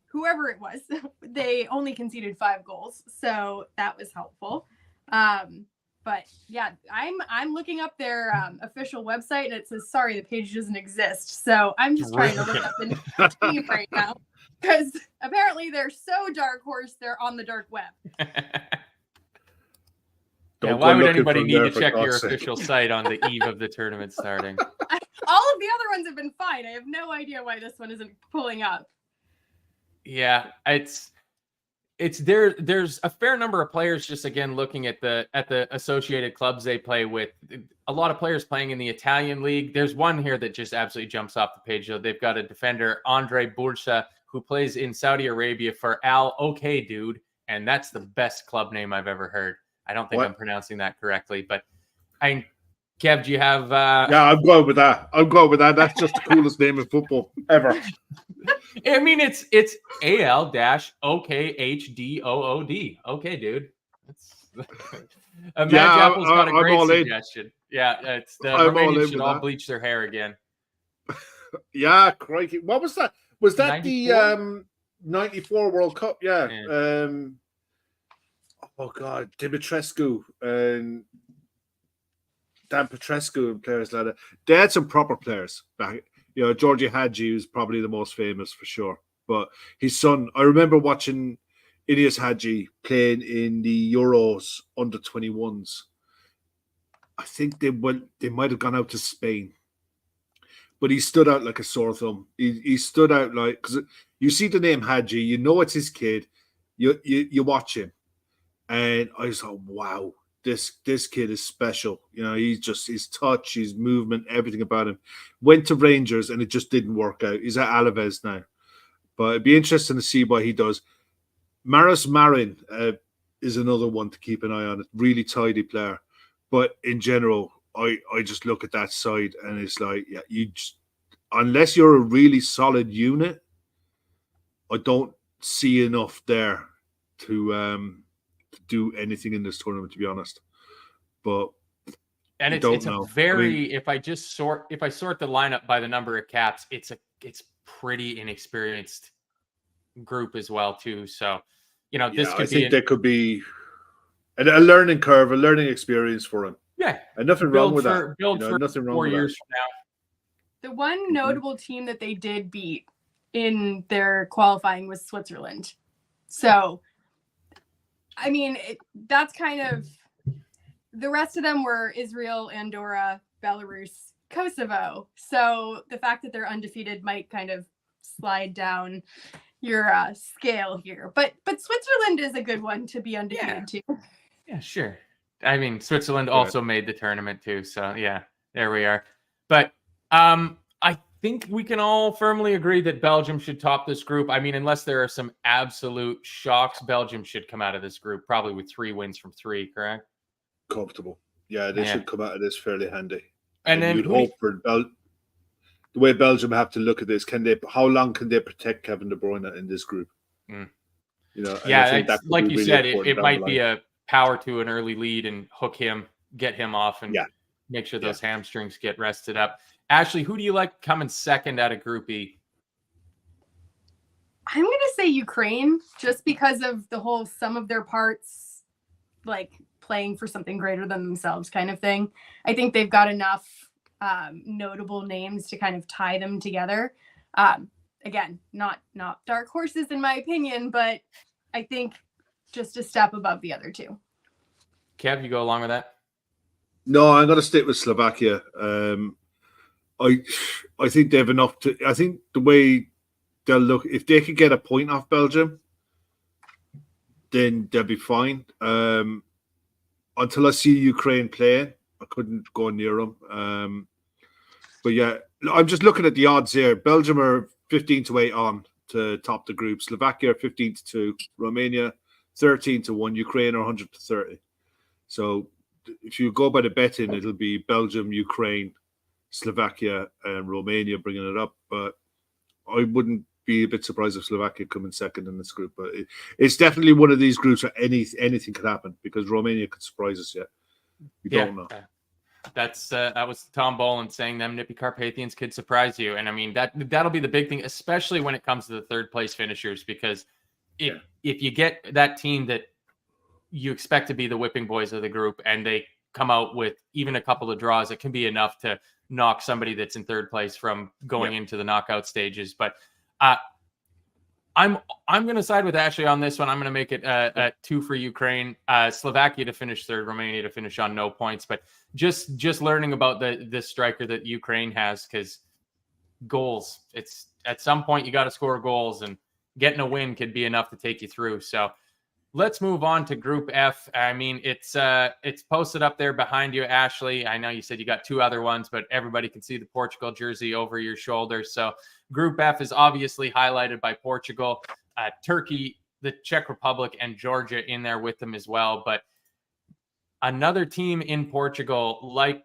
S2: whoever it was, they only conceded 5 goals, so that was helpful. But yeah, I'm looking up their official website, and it says sorry, the page doesn't exist. So I'm just trying to look up the team right now, because apparently they're so dark horse, they're on the dark web.
S1: Why would anybody need to check your official site on the eve of the tournament starting?
S2: All of the other ones have been fine. I have no idea why this one isn't pulling up.
S1: Yeah, it's there's a fair number of players, just again looking at the associated clubs they play with. A lot of players playing in the Italian league. There's one here that just absolutely jumps off the page, though. They've got a defender, Andre Bursa, who plays in Saudi Arabia for Al Okay Dude, and that's the best club name I've ever heard. I don't think I'm pronouncing that correctly, but Kev, do you have?
S3: Yeah, I'm going with that. That's just the coolest name in football ever.
S1: I mean, it's AL-OKHDOOD. Okay, dude. That's Madge Apple's got a
S3: I'm
S1: great
S3: all in.
S1: suggestion. Yeah, it's the
S3: I'm all in
S1: Romanians should
S3: with
S1: all
S3: that.
S1: bleach their hair again.
S3: Yeah, crikey. What was that? Was that
S1: 94?
S3: the 94 World Cup? Yeah.
S1: Yeah.
S3: Oh God, Dimitrescu and Dan Petrescu and players like that. They had some proper players back. Georgie Hadji was probably the most famous for sure. But his son, I remember watching Ilias Hadji playing in the Euros under 21s. I think they might have gone out to Spain. But he stood out like a sore thumb. He stood out like, because you see the name Hadji, you know it's his kid. You watch him. And I thought, wow, this kid is special. He's just his touch, his movement, everything about him. Went to Rangers and it just didn't work out. He's at Alaves now. But it'd be interesting to see what he does. Maris Marin is another one to keep an eye on. A really tidy player. But in general, I just look at that side and it's like, yeah, unless you're a really solid unit, I don't see enough there to do anything in this tournament, to be honest. But
S1: it's a very, if I sort the lineup by the number of caps, it's pretty inexperienced group as well too. So, this could
S3: there could be a learning curve, a learning experience for him.
S1: Yeah,
S3: and nothing wrong with that.
S1: Build for
S3: nothing wrong
S1: 4
S3: with
S1: years
S3: that.
S1: from now.
S2: The one notable team that they did beat in their qualifying was Switzerland. So, I mean, that's kind of, the rest of them were Israel, Andorra, Belarus, Kosovo. So the fact that they're undefeated might kind of slide down your scale here. But Switzerland is a good one to be undefeated too.
S1: Yeah, sure. I mean, Switzerland also made the tournament too. So yeah, there we are. But I think we can all firmly agree that Belgium should top this group. I mean, unless there are some absolute shocks, Belgium should come out of this group probably with 3 wins from 3, correct?
S3: Comfortable. Yeah, they should come out of this fairly handy.
S1: And then
S3: you'd hope for the way Belgium have to look at this. How long can they protect Kevin De Bruyne in this group?
S1: Mm.
S3: That
S1: like you
S3: really
S1: said, it might be a power to an early lead and hook him, get him off, and make sure those hamstrings get rested up. Ashley, who do you like coming second out of Group E?
S2: I'm going to say Ukraine, just because of the whole sum of their parts, like playing for something greater than themselves kind of thing. I think they've got enough notable names to kind of tie them together. Again, not dark horses in my opinion, but I think just a step above the other two.
S1: Kev, you go along with that?
S3: No, I'm going to stick with Slovakia. I think they have enough to. I think the way they'll look, if they could get a point off Belgium, then they'll be fine. Until I see Ukraine playing, I couldn't go near them. But yeah, I'm just looking at the odds here. Belgium are 15-8 on to top the group. Slovakia are 15-2. Romania 13-1. Ukraine are 100-30. So if you go by the betting, it'll be Belgium, Ukraine, Slovakia, and Romania bringing it up. But I wouldn't be a bit surprised if Slovakia come in second in this group. But it's definitely one of these groups where anything could happen, because Romania could surprise us yet. We don't know.
S1: That was Tom Boland saying them Nippy Carpathians could surprise you. And I mean, that'll be the big thing, especially when it comes to the third place finishers, because if you get that team that you expect to be the whipping boys of the group and they come out with even a couple of draws, it can be enough to knock somebody that's in third place from going into the knockout stages. But I'm going to side with Ashley on this one. I'm going to make it a 2 for Ukraine, Slovakia to finish third, Romania to finish on no points. But just learning about the striker that Ukraine has, because goals, it's at some point you got to score goals, and getting a win could be enough to take you through. So let's move on to Group F. I mean, it's posted up there behind you, Ashley. I know you said you got 2 other ones, but everybody can see the Portugal jersey over your shoulder. So Group F is obviously highlighted by Portugal, Turkey, the Czech Republic, and Georgia in there with them as well. But another team in Portugal, like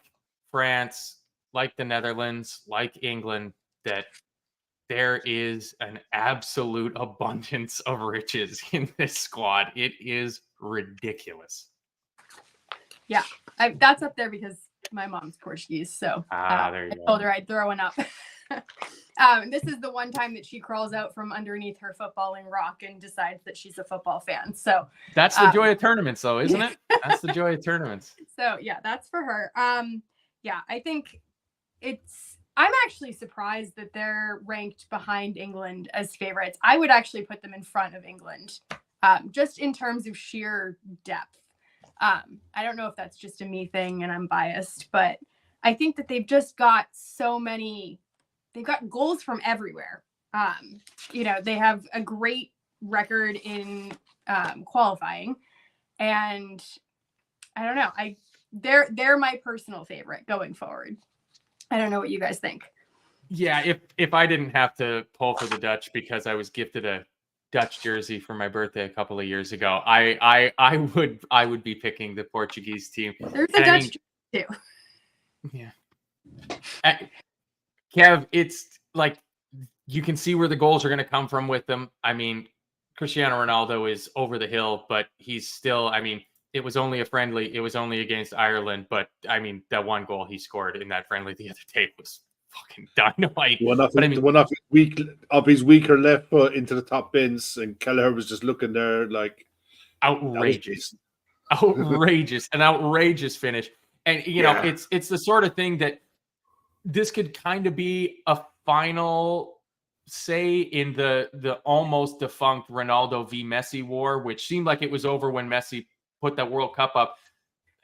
S1: France, like the Netherlands, like England, that there is an absolute abundance of riches in this squad. It is ridiculous.
S2: Yeah, that's up there because my mom's Portuguese, so
S1: there you
S2: I
S1: go.
S2: told her I'd throw one up. This is the one time that she crawls out from underneath her footballing rock and decides that she's a football fan. So
S1: that's the joy of tournaments, though, isn't it? That's the joy of tournaments.
S2: So yeah, that's for her. Yeah, I think I'm actually surprised that they're ranked behind England as favorites. I would actually put them in front of England, just in terms of sheer depth. I don't know if that's just a me thing and I'm biased, but I think that they've just got they've got goals from everywhere. They have a great record in qualifying, and I don't know. They're my personal favorite going forward. I don't know what you guys think.
S1: Yeah, if I didn't have to pull for the Dutch because I was gifted a Dutch jersey for my birthday a couple of years ago, I would be picking the Portuguese team.
S2: There's a Dutch jersey too.
S1: Yeah. Kev, it's like you can see where the goals are going to come from with them. I mean, Cristiano Ronaldo is over the hill, but he's still, I mean, it was only a friendly. It was only against Ireland, but I mean, that one goal he scored in that friendly the other day was fucking dynamite.
S3: One off his weaker left foot into the top bins, and Kelleher was just looking there like
S1: outrageous, an outrageous finish. And you know, it's the sort of thing that this could kind of be a final say in the almost defunct Ronaldo v Messi war, which seemed like it was over when Messi put that World Cup up.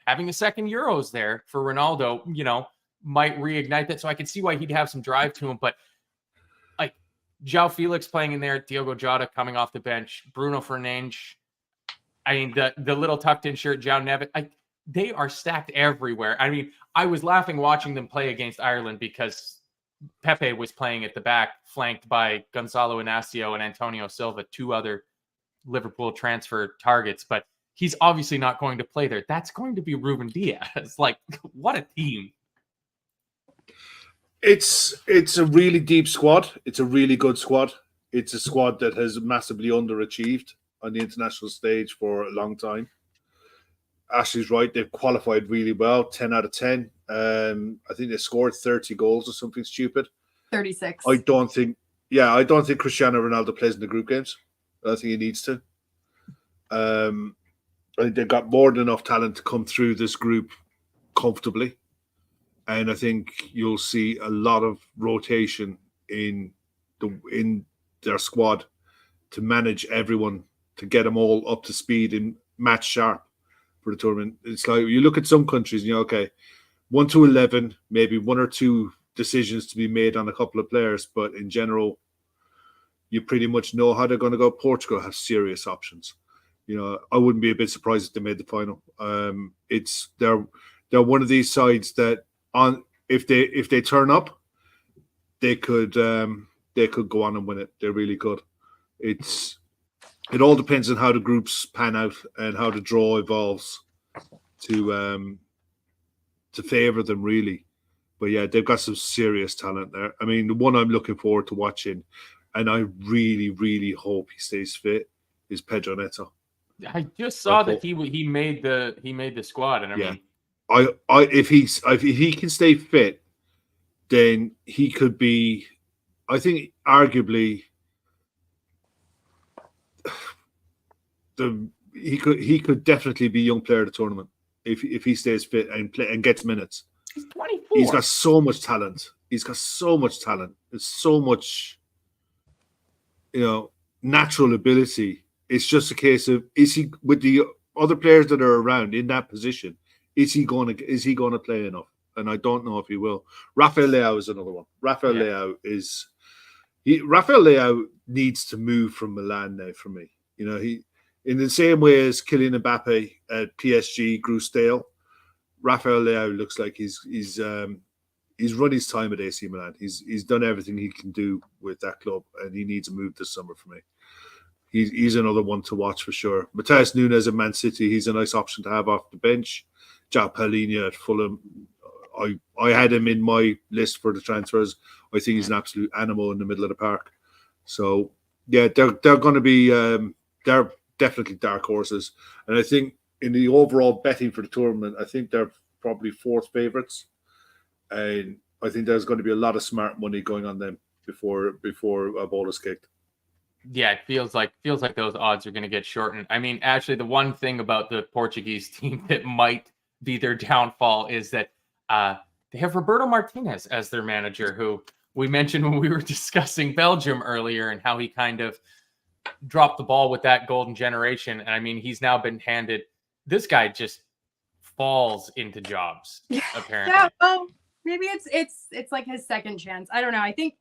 S1: Having a second Euros there for Ronaldo, you know, might reignite that. So I can see why he'd have some drive to him. But like João Felix playing in there, Diogo Jota coming off the bench, Bruno Fernandes, I mean, the little tucked in shirt, João Neves, they are stacked everywhere. I mean, I was laughing watching them play against Ireland because Pepe was playing at the back, flanked by Gonzalo Inacio and Antonio Silva, two other Liverpool transfer targets. But he's obviously not going to play there. That's going to be Ruben Diaz. Like, what a team.
S3: It's a really deep squad. It's a really good squad. It's a squad that has massively underachieved on the international stage for a long time. Ashley's right. They've qualified really well, 10 out of 10. I think they scored 30 goals or something stupid.
S2: 36.
S3: I don't think Cristiano Ronaldo plays in the group games. I don't think he needs to. I think they've got more than enough talent to come through this group comfortably. And I think you'll see a lot of rotation in their squad to manage everyone, to get them all up to speed and match sharp for the tournament. It's like you look at some countries and okay, 1 to 11, maybe one or two decisions to be made on a couple of players, but in general, you pretty much know how they're going to go. Portugal has serious options. You know, I wouldn't be a bit surprised if they made the final. They're one of these sides that if they turn up, they could go on and win it. They're really good. It all depends on how the groups pan out and how the draw evolves to favor them really. But yeah, they've got some serious talent there. I mean, the one I'm looking forward to watching, and I really, really hope he stays fit, is Pedro Neto.
S1: I just saw that he made the squad, and I mean,
S3: if he can stay fit, then he could be, I think, arguably he could definitely be young player of the tournament if he stays fit and gets minutes.
S1: He's 24.
S3: He's got so much talent. There's so much, natural ability. It's just a case of, is he, with the other players that are around in that position, is he going to play enough? And I don't know if he will. Rafael Leao is another one. Rafael Leao needs to move from Milan now for me. He, in the same way as Kylian Mbappe at PSG grew stale, Rafael Leao looks like he's run his time at AC Milan. He's done everything he can do with that club, and he needs a move this summer for me. He's another one to watch for sure. Matheus Nunes at Man City, he's a nice option to have off the bench. João Palhinha at Fulham, I had him in my list for the transfers. I think he's an absolute animal in the middle of the park. So yeah, they're going to be they're definitely dark horses, and I think in the overall betting for the tournament, I think they're probably fourth favourites, and I think there's going to be a lot of smart money going on them before a ball is kicked.
S1: Yeah, it feels like those odds are going to get shortened. I mean, actually, the one thing about the Portuguese team that might be their downfall is that they have Roberto Martinez as their manager, who we mentioned when we were discussing Belgium earlier and how he kind of dropped the ball with that golden generation. And I mean, he's now been handed. This guy just falls into jobs, apparently.
S2: Yeah, well, maybe it's like his second chance. I don't know. I think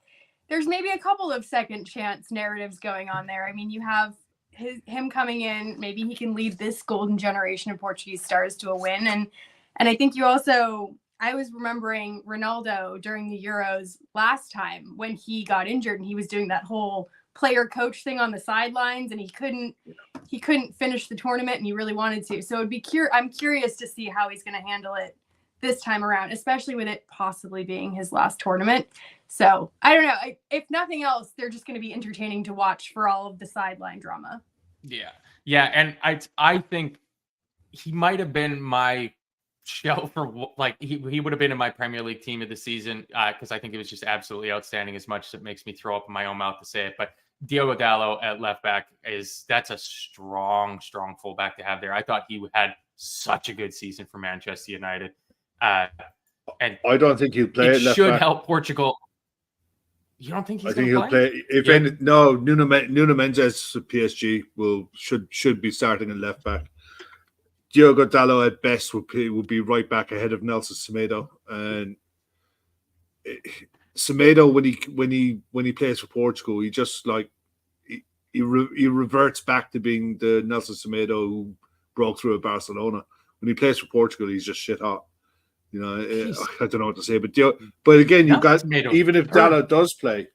S2: there's maybe a couple of second chance narratives going on there. I mean, you have him coming in. Maybe he can lead this golden generation of Portuguese stars to a win. And I think you also, I was remembering Ronaldo during the Euros last time when he got injured and he was doing that whole player coach thing on the sidelines and he couldn't finish the tournament and he really wanted to. So I'm curious to see how he's going to handle it this time around, especially with it possibly being his last tournament. So I don't know. If nothing else, they're just going to be entertaining to watch for all of the sideline drama.
S1: Yeah. And I think he might have been my show for, like, he would have been in my Premier League team of the season because I think it was just absolutely outstanding, as much as it makes me throw up in my own mouth to say it. But Diogo Dalot at left back that's a strong fullback to have there. I thought he had such a good season for Manchester United. And
S3: I don't think he'll play.
S1: It
S3: left
S1: should
S3: back.
S1: help Portugal. You don't think he's going
S3: to play? If any, no, Nuno Mendes at PSG should be starting in left back. Diogo Dalot at best would be right back ahead of Nelson Semedo. And Semedo, when he plays for Portugal, he just like he reverts back to being the Nelson Semedo who broke through at Barcelona. When he plays for Portugal, he's just shit hot. You know, I don't know what to say, but again, you've got, even if Dalot does play,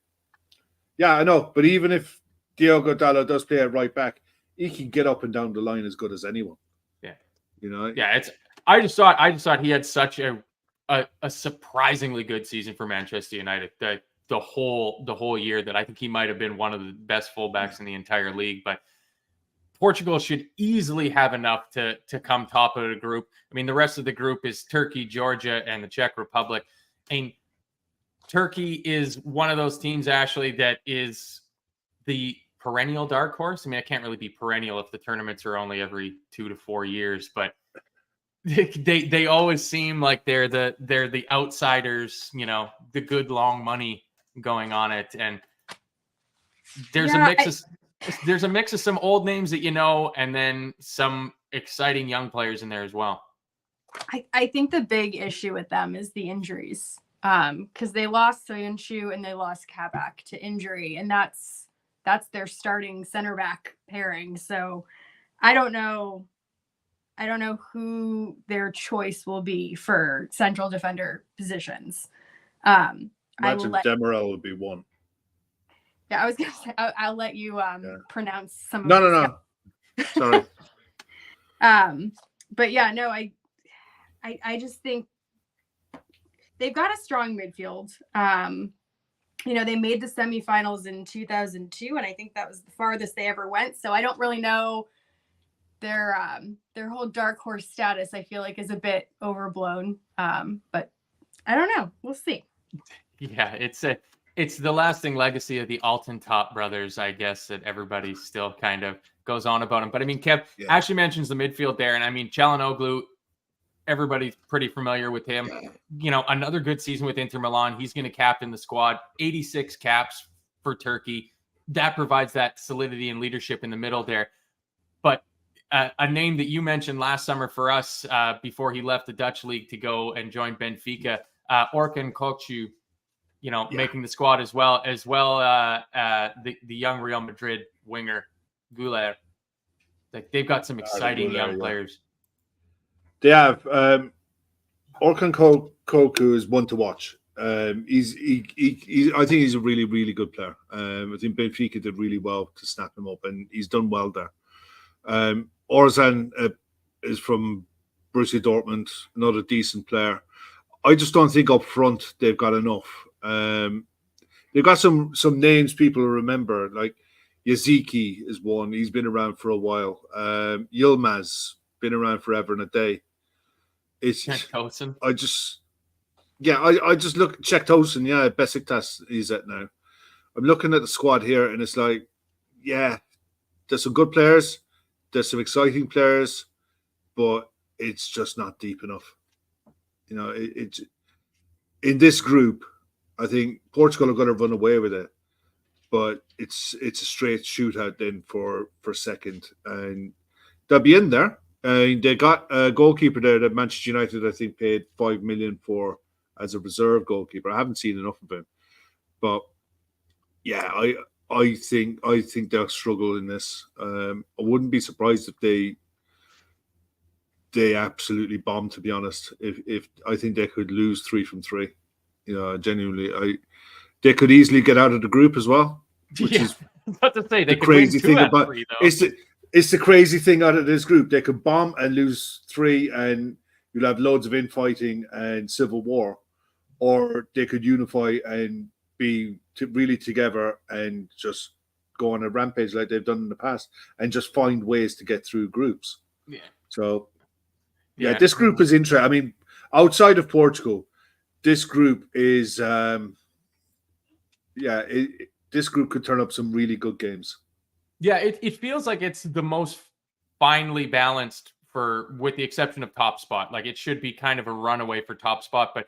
S3: yeah, I know, but even if Diogo Dalot does play at right back, he can get up and down the line as good as anyone.
S1: Yeah,
S3: you know,
S1: yeah. I just thought he had such a surprisingly good season for Manchester United. The whole year, that I think he might have been one of the best fullbacks in the entire league, but Portugal should easily have enough to come top of the group. I mean, the rest of the group is Turkey, Georgia, and the Czech Republic. And Turkey is one of those teams, Ashley, that is the perennial dark horse. I mean, it can't really be perennial if the tournaments are only every 2 to 4 years, but they always seem like they're the outsiders, you know, the good long money going on it. And there's a mix of some old names that you know, and then some exciting young players in there as well.
S2: I think the big issue with them is the injuries, because they lost Soyuncu and they lost Kabak to injury, and that's their starting center back pairing. So I don't know who their choice will be for central defender positions.
S3: Imagine Demirel would be one.
S2: Yeah, I was gonna say I'll let you pronounce some.
S3: No. Sorry.
S2: But yeah, no, I just think they've got a strong midfield. You know, they made the semifinals in 2002, and I think that was the farthest they ever went. So I don't really know their whole dark horse status. I feel like is a bit overblown. But I don't know. We'll see.
S1: Yeah, it's the lasting legacy of the Alton Top brothers, I guess, that everybody still kind of goes on about them. But I mean, Kev actually mentions the midfield there. And I mean, Çalhanoğlu, everybody's pretty familiar with him. You know, another good season with Inter Milan. He's going to captain the squad, 86 caps for Turkey. That provides that solidity and leadership in the middle there. But a name that you mentioned last summer for us before he left the Dutch league to go and join Benfica, Orkun Kokcu, you know, making the squad as well the young Real Madrid winger Güler. Like, they've got some exciting young players.
S3: They have. Orkun Kokcu is one to watch. I think he's a really, really good player. I think Benfica did really well to snap him up, and he's done well there. Ozan is from Borussia Dortmund, another decent player. I just don't think up front they've got enough. They've got some names people remember, like Yaziki is one. He's been around for a while. Yilmaz, been around forever and a day. It's
S1: Tosin.
S3: I just look at Czech Tosin, Besiktas he's at now. I'm looking at the squad here and it's like, yeah, there's some good players, there's some exciting players, but it's just not deep enough. You know, it's in this group, I think Portugal are going to run away with it, but it's a straight shootout then for second, and they'll be in there. They got a goalkeeper there that Manchester United, I think, paid $5 million for as a reserve goalkeeper. I haven't seen enough of him, but yeah, I think they'll struggle in this. I wouldn't be surprised if they absolutely bomb. To be honest, if I think they could lose 3 from 3. You know, genuinely, they could easily get out of the group as well. Which is
S1: about to say they
S3: the crazy thing about
S1: 3,
S3: it's the crazy thing out of this group. They could bomb and lose 3, and you'll have loads of infighting and civil war, or they could unify and be really together and just go on a rampage like they've done in the past, and just find ways to get through groups.
S1: Yeah.
S3: So, yeah, this group is interesting. I mean, outside of Portugal, this group is, this group could turn up some really good games.
S1: Yeah, it feels like it's the most finely balanced with the exception of top spot. Like it should be kind of a runaway for top spot, but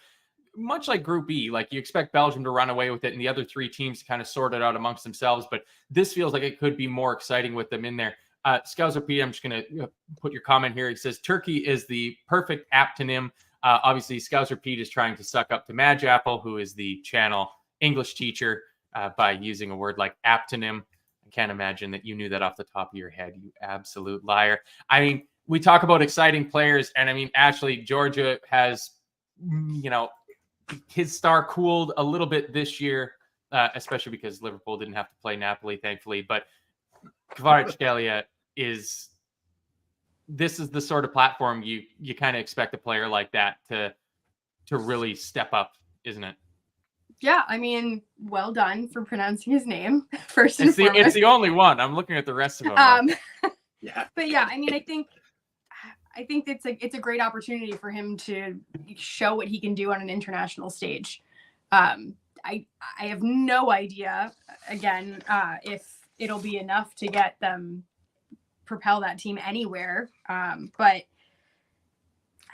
S1: much like Group E, like you expect Belgium to run away with it and the other 3 teams to kind of sort it out amongst themselves. But this feels like it could be more exciting with them in there. Scouser Pete, I'm just going to put your comment here. He says, Turkey is the perfect aptonym. Obviously, Scouser Pete is trying to suck up to Madge Apple, who is the channel English teacher, by using a word like aptonym. I can't imagine that you knew that off the top of your head, you absolute liar. I mean, we talk about exciting players, and I mean, actually, Georgia has, his star cooled a little bit this year, especially because Liverpool didn't have to play Napoli, thankfully. But Kvaratskhelia this is the sort of platform you kind of expect a player like that to really step up, isn't it?
S2: Yeah, I mean, well done for pronouncing his name first and foremost.
S1: It's the only one. I'm looking at the rest of them.
S2: Yeah, but yeah, I mean, I think it's a great opportunity for him to show what he can do on an international stage. I have no idea again if it'll be enough to get them propel that team anywhere. But I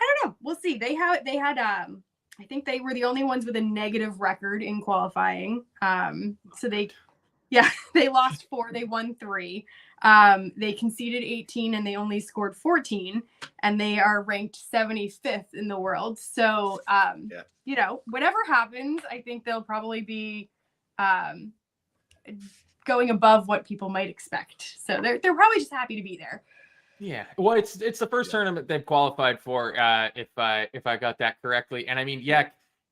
S2: don't know. We'll see. They had I think they were the only ones with a negative record in qualifying. So they lost 4, they won 3. They conceded 18 and they only scored 14, and they are ranked 75th in the world. So, whatever happens, I think they'll probably be going above what people might expect. So they're probably just happy to be there.
S1: Yeah, well, it's the first tournament they've qualified for, if I got that correctly. And I mean, yeah,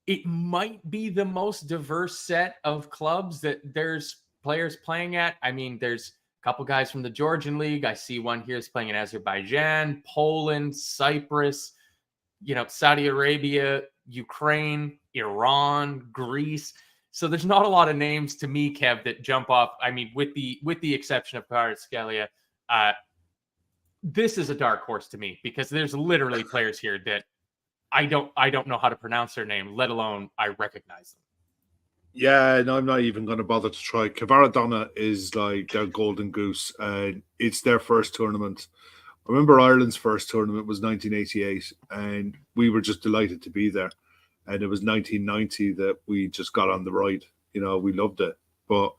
S1: it might be the most diverse set of clubs that there's players playing at. I mean, there's a couple guys from the Georgian league. I see one here is playing in Azerbaijan, Poland, Cyprus, Saudi Arabia, Ukraine, Iran, Greece. So there's not a lot of names to me, Kev, that jump off. I mean, with the exception of Kvaratskhelia, this is a dark horse to me because there's literally players here that I don't know how to pronounce their name, let alone I recognize them.
S3: Yeah, no, I'm not even going to bother to try. Kvaradona is like their golden goose, and it's their first tournament. I remember Ireland's first tournament was 1988, and we were just delighted to be there. And it was 1990 that we just got on the ride. We loved it. But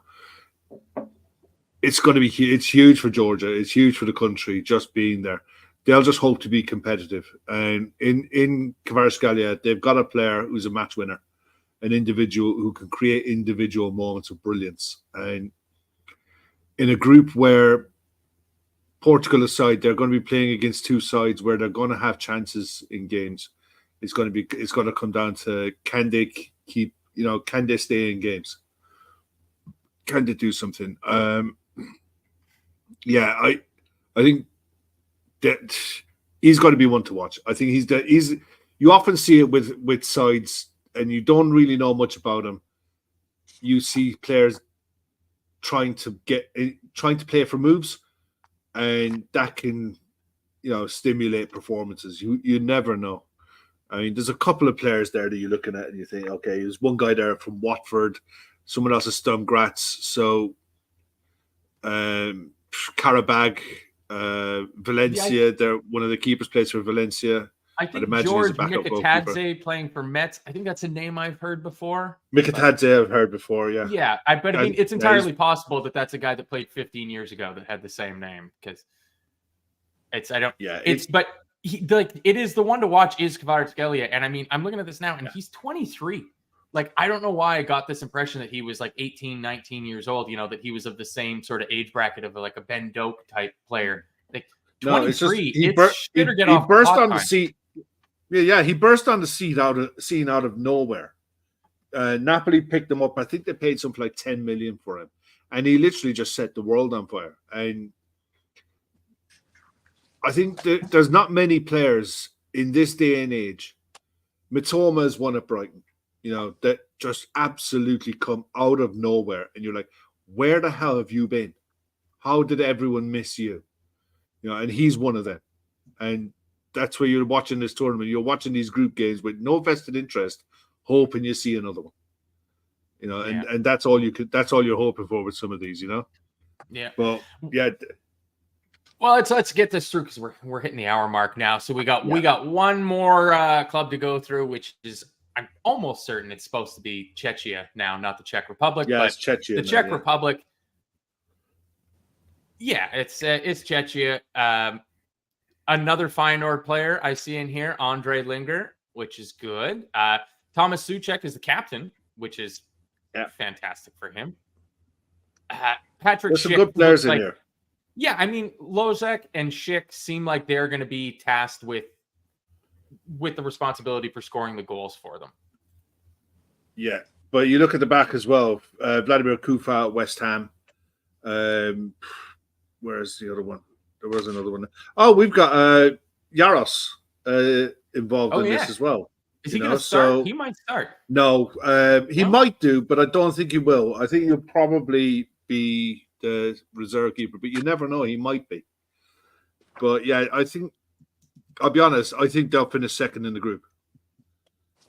S3: it's going to be it's huge for Georgia. It's huge for the country just being there. They'll just hope to be competitive. And in Kvaratskhelia, they've got a player who's a match winner, an individual who can create individual moments of brilliance. And in a group where Portugal aside, they're going to be playing against 2 sides where they're going to have chances in games. It's going to come down to can they stay in games? Can they do something? I think that he's got to be one to watch. I think you often see it with sides, and you don't really know much about them. You see players trying to play for moves, and that can, stimulate performances. You never know. I mean, there's a couple of players there that you're looking at and you think, okay, there's one guy there from Watford, someone else is Sturm Graz. So Karabag, Valencia, they're one of the keepers plays for Valencia.
S1: I think George Mikatadze playing for Metz. I think that's a name I've heard before.
S3: Mikatadze I've heard before, yeah.
S1: Yeah, but I mean, it's entirely possible that that's a guy that played 15 years ago that had the same name, because it is the one to watch is Kvaratskhelia. And I mean, I'm looking at this now, and he's 23. Like, I don't know why I got this impression that he was like 18, 19 years old, that he was of the same sort of age bracket of like a Ben Doak type player. Like 23,
S3: no, it's just,
S1: he burst
S3: on the seat. Yeah, he burst on the scene out of nowhere. Napoli picked him up. I think they paid something like 10 million for him, and he literally just set the world on fire. And I think there's not many players in this day and age. Mitoma is one at Brighton, that just absolutely come out of nowhere, and you're like, where the hell have you been? How did everyone miss you? And he's one of them. And that's where you're watching this tournament. You're watching these group games with no vested interest, hoping you see another one. And that's all you're hoping for with some of these,
S1: Yeah.
S3: Well, yeah.
S1: Well, let's get this through, because we're hitting the hour mark now. So we got one more club to go through, which is, I'm almost certain it's supposed to be Czechia now, not the Czech Republic.
S3: Yeah,
S1: but
S3: it's Czechia.
S1: The Czech Republic. Yeah, it's Czechia. Another Feyenoord player I see in here, Andre Linger, which is good. Thomas Souček is the captain, which is fantastic for him. Patrick
S3: There's some good players in here.
S1: Yeah, I mean, Lozek and Schick seem like they're going to be tasked with the responsibility for scoring the goals for them.
S3: Yeah, but you look at the back as well. Vladimir Kufa at West Ham. Where's the other one? There was another one. Oh, we've got Yaros involved in this as well.
S1: Is he going to start? So, he might start.
S3: No, he might do, but I don't think he will. I think he'll probably be the reserve keeper, but you never know. He might be. But yeah, I'll be honest, I think they'll finish second in the group.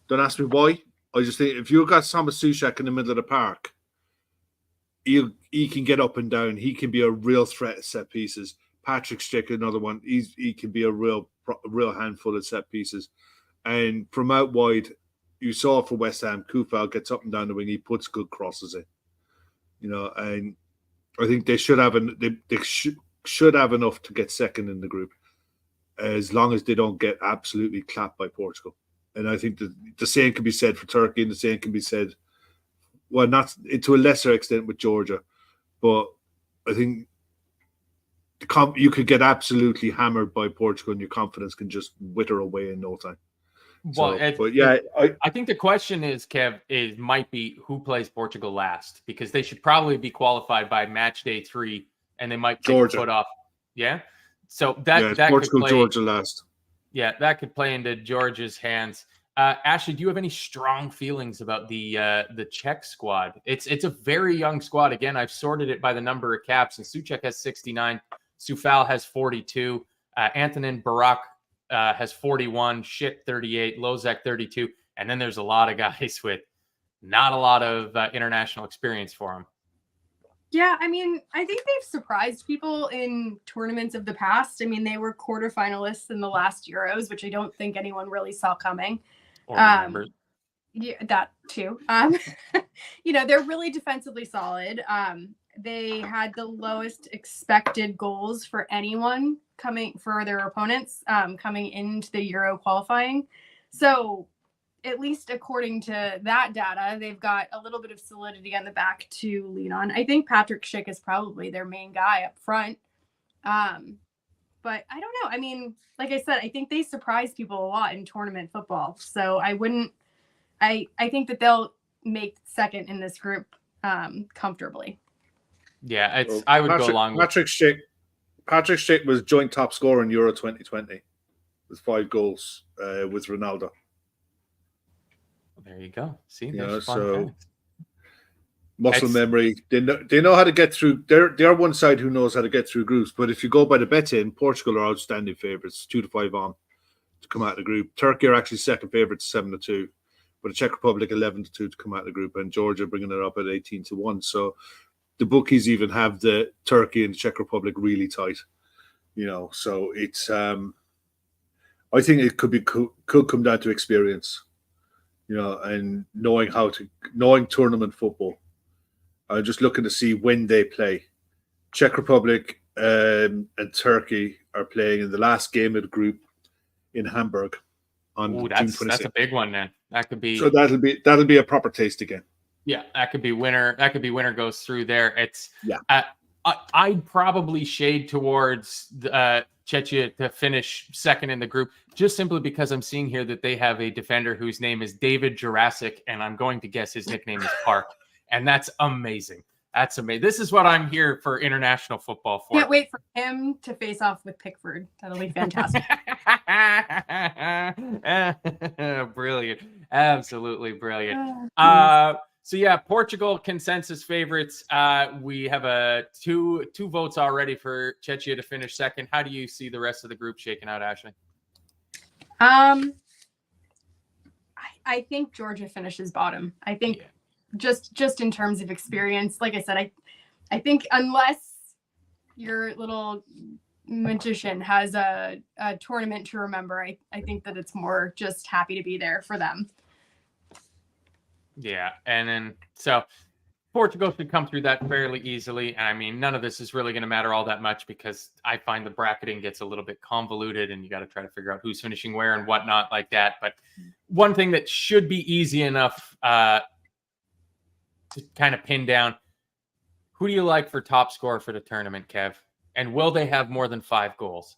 S3: Don't ask me why. I just think if you've got Thomas Souček in the middle of the park, he can get up and down. He can be a real threat at set pieces. Patrick Schick, another one. He can be a real handful of set pieces. And from out wide, you saw for West Ham, Kufal gets up and down the wing. He puts good crosses in, and I think they should have should have enough to get second in the group, as long as they don't get absolutely clapped by Portugal. And I think the same can be said for Turkey, and the same can be said, well, not to a lesser extent with Georgia, but I think you could get absolutely hammered by Portugal, and your confidence can just wither away in no time.
S1: Well, I think the question is, Kev, might be who plays Portugal last, because they should probably be qualified by match day 3, and they might take a foot off. Yeah, so that
S3: Portugal,
S1: could play,
S3: Georgia last.
S1: Yeah, that could play into Georgia's hands. Ashley, do you have any strong feelings about the Czech squad? It's a very young squad. Again, I've sorted it by the number of caps, and Souček has 69, Soufal has 42, Antonin Barak has 41, Schick 38, Lozek 32, and then there's a lot of guys with not a lot of international experience for them.
S2: Yeah, I mean, I think they've surprised people in tournaments of the past. I mean, they were quarterfinalists in the last Euros, which I don't think anyone really saw coming.
S1: Or remember.
S2: Yeah, that too. They're really defensively solid. They had the lowest expected goals for anyone for their opponents coming into the Euro qualifying. So at least according to that data, they've got a little bit of solidity on the back to lean on. I think Patrick Schick is probably their main guy up front. But I don't know. I mean, like I said, I think they surprise people a lot in tournament football. So I think that they'll make second in this group comfortably.
S1: Yeah, I would go along with
S3: Patrick Schick. Patrick Schick was joint top scorer in Euro 2020 with 5 goals with Ronaldo.
S1: There you go. See,
S3: You
S1: there's
S3: know,
S1: fun
S3: so
S1: facts.
S3: muscle
S1: It's-
S3: memory. They know how to get through. They're one side who knows how to get through groups. But if you go by the betting, Portugal are outstanding favourites, 2-5 on to come out of the group. Turkey are actually second favourites, 7-2. But the Czech Republic 11-2 to come out of the group, and Georgia bringing it up at 18-1. So the bookies even have the Turkey and the Czech Republic really tight. You know, so it's. I think it could come down to experience. You know, and knowing tournament football. I'm just looking to see when they play. Czech Republic and Turkey are playing in the last game of the group in Hamburg on June 26th.
S1: That's a big one then. That could be.
S3: So that'll be a proper taste again.
S1: Yeah, that could be winner. That could be winner goes through there. It's
S3: yeah.
S1: I'd probably shade towards Czechia to finish second in the group, just simply because I'm seeing here that they have a defender whose name is David Jurassic, and I'm going to guess his nickname is Park, and that's amazing. That's amazing. This is what I'm here for international football for.
S2: Can't wait for him to face off with Pickford. That'll be fantastic.
S1: Brilliant. Absolutely brilliant. So yeah, Portugal consensus favorites. We have two votes already for Czechia to finish second. How do you see the rest of the group shaking out, Ashley?
S2: I think Georgia finishes bottom. I think just in terms of experience, like I said, I think unless your little magician has a tournament to remember, I think that it's more just happy to be there for them.
S1: Yeah, and then so Portugal should come through that fairly easily. I mean, none of this is really going to matter all that much because I find the bracketing gets a little bit convoluted and you got to try to figure out who's finishing where and whatnot like that. But one thing that should be easy enough to kind of pin down, who do you like for top scorer for the tournament, Kev? And will they have more than 5 goals?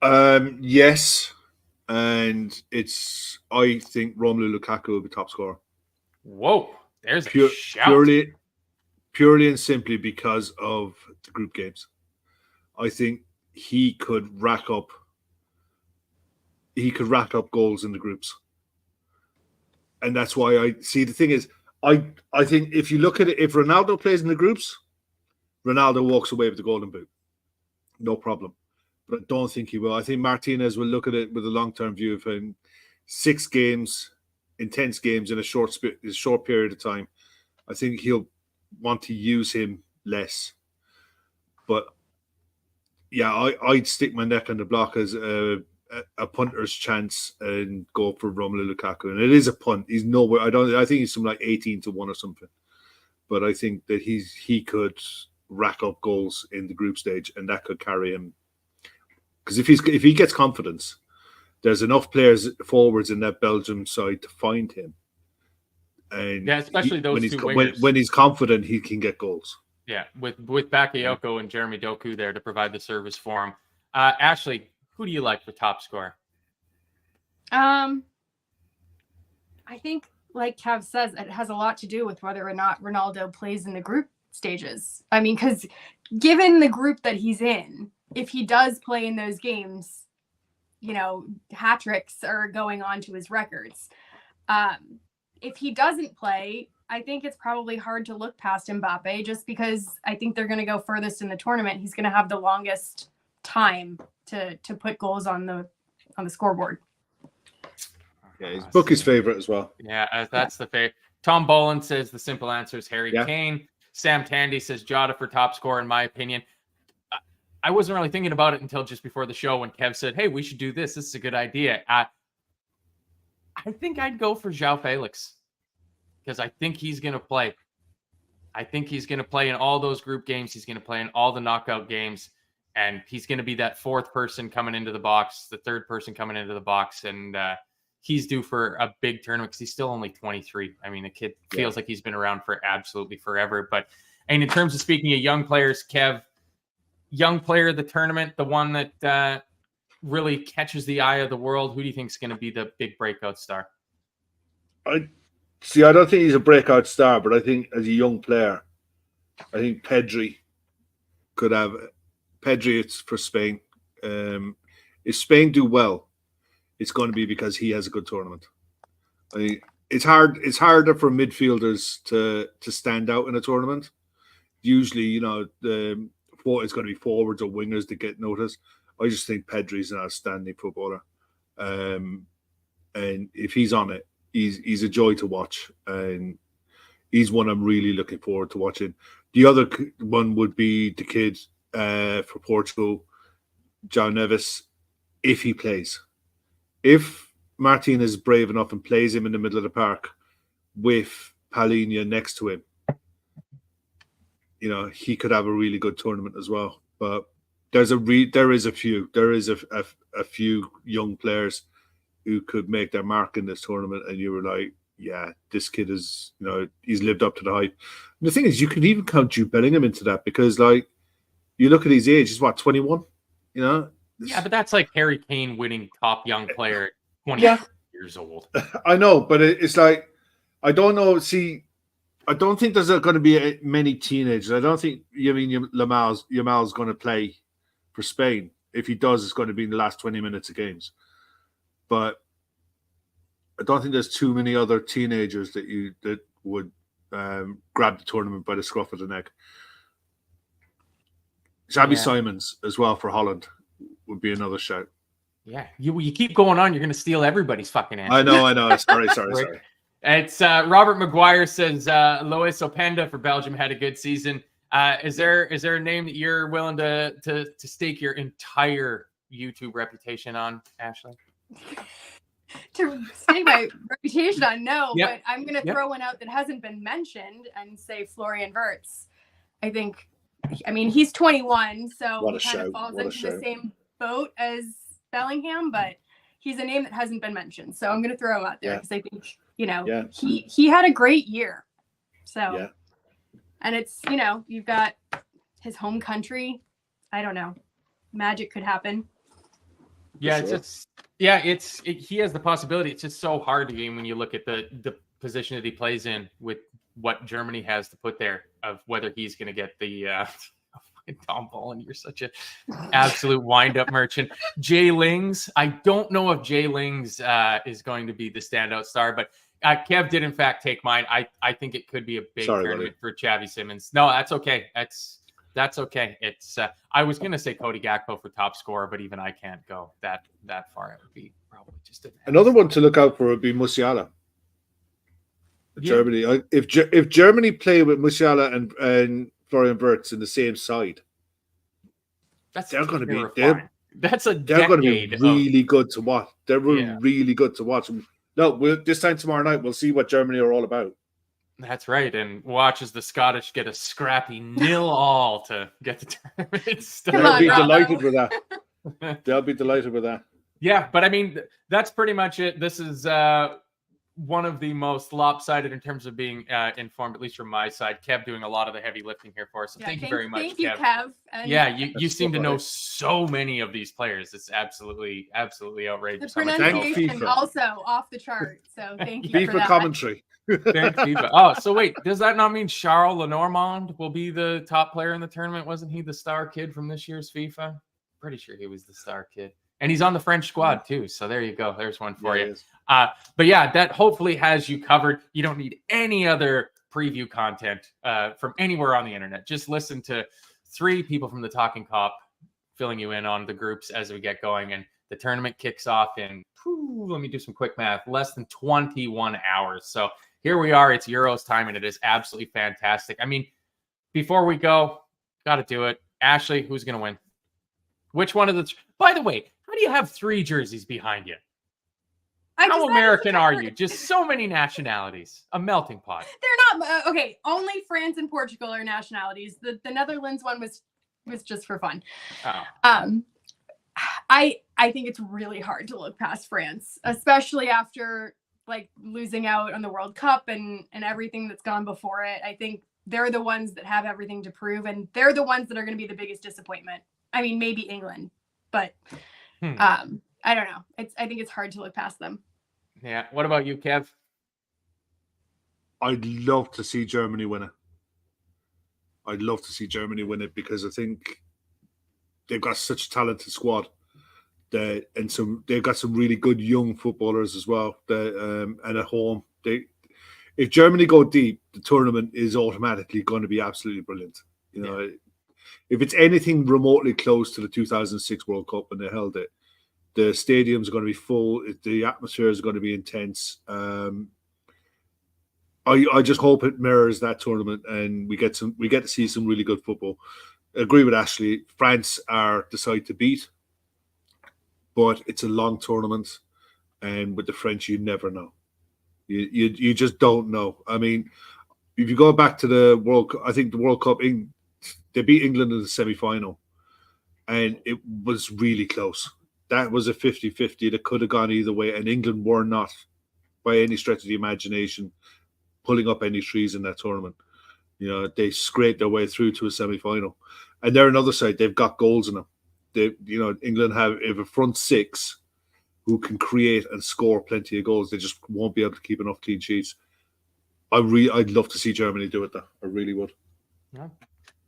S3: Yes. And I think Romelu Lukaku will be top scorer.
S1: Whoa, there's a shout.
S3: Purely and simply because of the group games. I think he could rack up goals in the groups. And that's why I see the thing is, I think if you look at it, if Ronaldo plays in the groups, Ronaldo walks away with the golden boot. No problem. But I don't think he will. I think Martinez will look at it with a long-term view of him. 6 games, intense games in a short period of time. I think he'll want to use him less. But yeah, I'd stick my neck on the block as a punter's chance and go for Romelu Lukaku. And it is a punt. He's nowhere. I think he's something like 18-1 or something. But I think that he could rack up goals in the group stage, and that could carry him. Because if he gets confidence, there's enough players forwards in that Belgium side to find him. And
S1: yeah, especially those two wingers.
S3: When he's confident, he can get goals.
S1: Yeah, with Bakayoko and Jeremy Doku there to provide the service for him. Ashley, who do you like for top scorer?
S2: I think, like Kev says, it has a lot to do with whether or not Ronaldo plays in the group stages. I mean, because given the group that he's in, if he does play in those games, you know, hat tricks are going on to his records. If he doesn't play, I think it's probably hard to look past Mbappe just because I think they're going to go furthest in the tournament. He's going to have the longest time to put goals on the scoreboard.
S3: Yeah, he's bookie's favorite as well.
S1: Yeah, that's the favorite. Tom Boland says the simple answer is Harry Kane. Sam Tandy says Jota for top scorer, in my opinion. I wasn't really thinking about it until just before the show when Kev said, hey, we should do this. This is a good idea. I think I'd go for João Felix because I think he's going to play. I think he's going to play in all those group games. He's going to play in all the knockout games. And he's going to be that 4th person coming into the box, the 3rd person coming into the box. And he's due for a big tournament because he's still only 23. I mean, the kid feels like he's been around for absolutely forever. But and in terms of speaking of young players, Kev, young player of the tournament, the one that really catches the eye of the world, who do you think is going to be the big breakout star?
S3: I don't think he's a breakout star, but I think as a young player, I think Pedri could have. Pedri, it's for Spain. If Spain do well, it's going to be because he has a good tournament. I mean, it's hard. It's harder for midfielders to stand out in a tournament. Usually, you know, it's going to be forwards or wingers that get noticed. I just think Pedri's an outstanding footballer, and if he's on it, he's a joy to watch, and he's one I'm really looking forward to watching. The other one would be the kid for Portugal, João Neves, if he plays. If Martin is brave enough and plays him in the middle of the park with Palhinha next to him, you know, he could have a really good tournament as well. But there is a few young players who could make their mark in this tournament, and you were like, yeah, this kid is, you know, he's lived up to the hype. And the thing is, you can even count Jude Bellingham into that, because, like, you look at his age, he's what, 21? You know?
S1: Yeah, but that's like Harry Kane winning top young player 20 years old.
S3: I know, but it's like, I don't know. See, I don't think there's going to be many teenagers. I don't think Yamal's going to play for Spain. If he does, it's going to be in the last 20 minutes of games. But I don't think there's too many other teenagers that would grab the tournament by the scruff of the neck. Xabi Simons as well for Holland would be another shout.
S1: Yeah, you keep going on, you're going to steal everybody's fucking answer.
S3: I know. Sorry.
S1: It's Robert McGuire says Lois Openda for Belgium had a good season. Is there a name that you're willing to stake your entire YouTube reputation on, Ashley?
S2: To stake my reputation on, no,
S1: Yep.
S2: but I'm going to throw one out that hasn't been mentioned and say Florian Wirtz. I mean, he's 21, so he kind of falls into the same boat as Bellingham, but he's a name that hasn't been mentioned. So I'm going to throw him out there because I think, you know, he had a great year. So, and it's, you know, you've got his home country. I don't know. Magic could happen.
S1: Yeah, he has the possibility. It's just so hard to game when you look at the position that he plays in with what Germany has to put there, of whether he's going to get the Tom Bolin. You're such an absolute wind-up merchant. Jay Lings. I don't know if Jay Lings is going to be the standout star, but Kev did in fact take mine. I think it could be a big tournament for Xavi Simons. No, that's okay. That's okay. It's I was gonna say Cody Gakpo for top scorer, but even I can't go that far. It would be probably just
S3: another one to look out for would be Musiala. Germany. If Germany play with Musiala and Florian Wirtz in the same side, they're going to be really good to watch. They're really good to watch. No, this time tomorrow night we'll see what Germany are all about.
S1: That's right, and watch as the Scottish get a scrappy 0-0 to get the tournament started.
S3: They'll be delighted with that. They'll be delighted with that.
S1: Yeah, but I mean, that's pretty much it. This is one of the most lopsided in terms of being informed, at least from my side. Kev doing a lot of the heavy lifting here for us. So thank you very much,
S2: Thank you, Kev.
S1: And you seem to know so many of these players. It's absolutely outrageous.
S2: The pronunciation also off the chart. So thank you for that.
S3: Commentary.
S1: FIFA. Oh, so wait, does that not mean Charles Lenormand will be the top player in the tournament? Wasn't he the star kid from this year's FIFA? Pretty sure he was the star kid. And he's on the French squad too. So there you go. There's one for you. But yeah, that hopefully has you covered. You don't need any other preview content from anywhere on the internet. Just listen to 3 people from the Talkin Kop filling you in on the groups as we get going. And the tournament kicks off in, let me do some quick math, less than 21 hours. So here we are. It's Euros time, and it is absolutely fantastic. I mean, before we go, got to do it. Ashley, who's going to win? Which one of the... By the way, how do you have 3 jerseys behind you? How American are you? Just so many nationalities. A melting pot.
S2: They're not... okay, only France and Portugal are nationalities. The Netherlands one was just for fun.
S1: Oh.
S2: I think it's really hard to look past France, especially after like losing out on the World Cup and everything that's gone before it. I think they're the ones that have everything to prove, and they're the ones that are going to be the biggest disappointment. I mean, maybe England, but I don't know. I think it's hard to look past them.
S1: Yeah. What about you, Kev?
S3: I'd love to see Germany win it. I'd love to see Germany win it because I think they've got such a talented squad They've got some really good young footballers as well. And at home, if Germany go deep, the tournament is automatically going to be absolutely brilliant. You know, if it's anything remotely close to the 2006 World Cup when they held it, the stadiums are going to be full. The atmosphere is going to be intense. I just hope it mirrors that tournament and we get to see some really good football. I agree with Ashley. France are the side to beat, but it's a long tournament, and with the French, you never know. You just don't know. I mean, if you go back to the World Cup, I think the World Cup, they beat England in the semi-final, and it was really close. That was a 50-50 that could have gone either way, and England were not, by any stretch of the imagination, pulling up any trees in that tournament. You know, they scraped their way through to a semi-final. And they're another side, they've got goals in them. England have a front six who can create and score plenty of goals. They just won't be able to keep enough clean sheets. I'd love to see Germany do it, though. I really would.
S1: Yeah,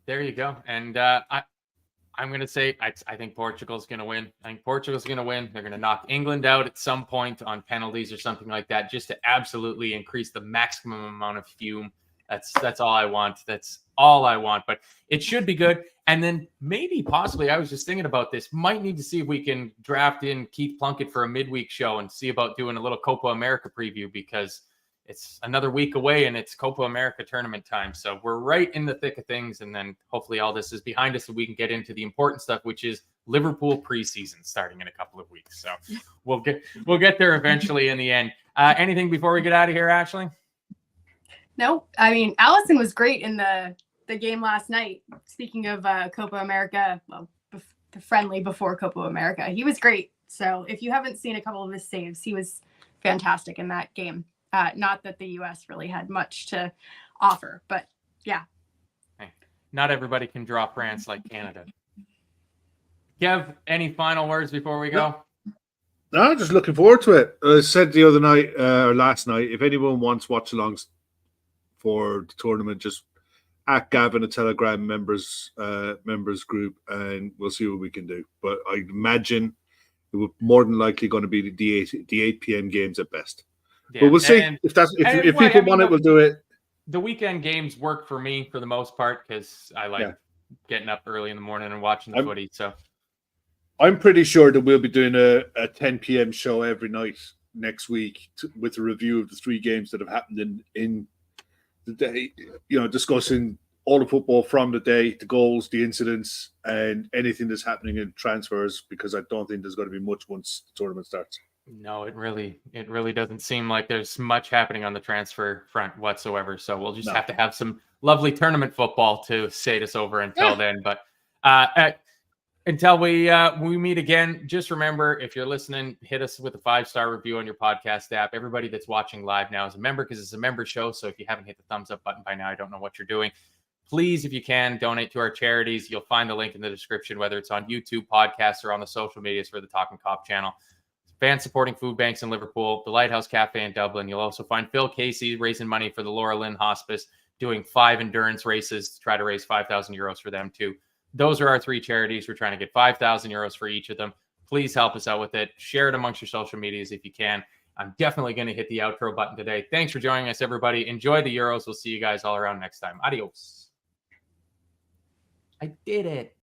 S1: there you go. And I'm going to say I think Portugal's going to win. I think Portugal's going to win. They're going to knock England out at some point on penalties or something like that, just to absolutely increase the maximum amount of fume. That's all I want. That's all I want. But it should be good. And then maybe possibly, I was just thinking about this, might need to see if we can draft in Keith Plunkett for a midweek show and see about doing a little Copa America preview, because it's another week away and it's Copa America tournament time. So we're right in the thick of things. And then hopefully all this is behind us so we can get into the important stuff, which is Liverpool preseason starting in a couple of weeks. So we'll get there eventually in the end. Anything before we get out of here, Ashley?
S2: No, I mean, Allison was great in the game last night. Speaking of Copa America, well, the friendly before Copa America, he was great. So if you haven't seen a couple of his saves, he was fantastic in that game. Not that the U.S. really had much to offer, but yeah.
S1: Hey, not everybody can draw France like Canada. Kev, any final words before we go?
S3: No, just looking forward to it. I said the other night, or last night, if anyone wants watch-alongs for the tournament, just at Gavin, a Telegram members group, and we'll see what we can do. But I imagine it would more than likely going to be the 8 p.m. games at best. Yeah, but we'll see if people want it, we'll do it.
S1: The weekend games work for me for the most part because I like getting up early in the morning and watching the footy. So
S3: I'm pretty sure that we'll be doing a 10 p.m. show every night next week with a review of the 3 games that have happened in the day. You know, discussing all the football from the day, the goals, the incidents, and anything that's happening in transfers. Because I don't think there's going to be much once the tournament starts.
S1: No, it really doesn't seem like there's much happening on the transfer front whatsoever. So we'll just have to have some lovely tournament football to sate us over until then. But until we meet again, just remember, if you're listening, hit us with a 5-star review on your podcast app. Everybody that's watching live now is a member because it's a member show. So if you haven't hit the thumbs up button by now, I don't know what you're doing. Please, if you can, donate to our charities. You'll find the link in the description, whether it's on YouTube, podcasts, or on the social medias for the Talkin Kop channel. Fans supporting food banks in Liverpool, the Lighthouse Cafe in Dublin. You'll also find Phil Casey raising money for the Laura Lynn Hospice, doing 5 endurance races to try to raise 5,000 euros for them too. Those are our 3 charities. We're trying to get 5,000 euros for each of them. Please help us out with it. Share it amongst your social medias if you can. I'm definitely going to hit the outro button today. Thanks for joining us, everybody. Enjoy the Euros. We'll see you guys all around next time. Adios. I did it.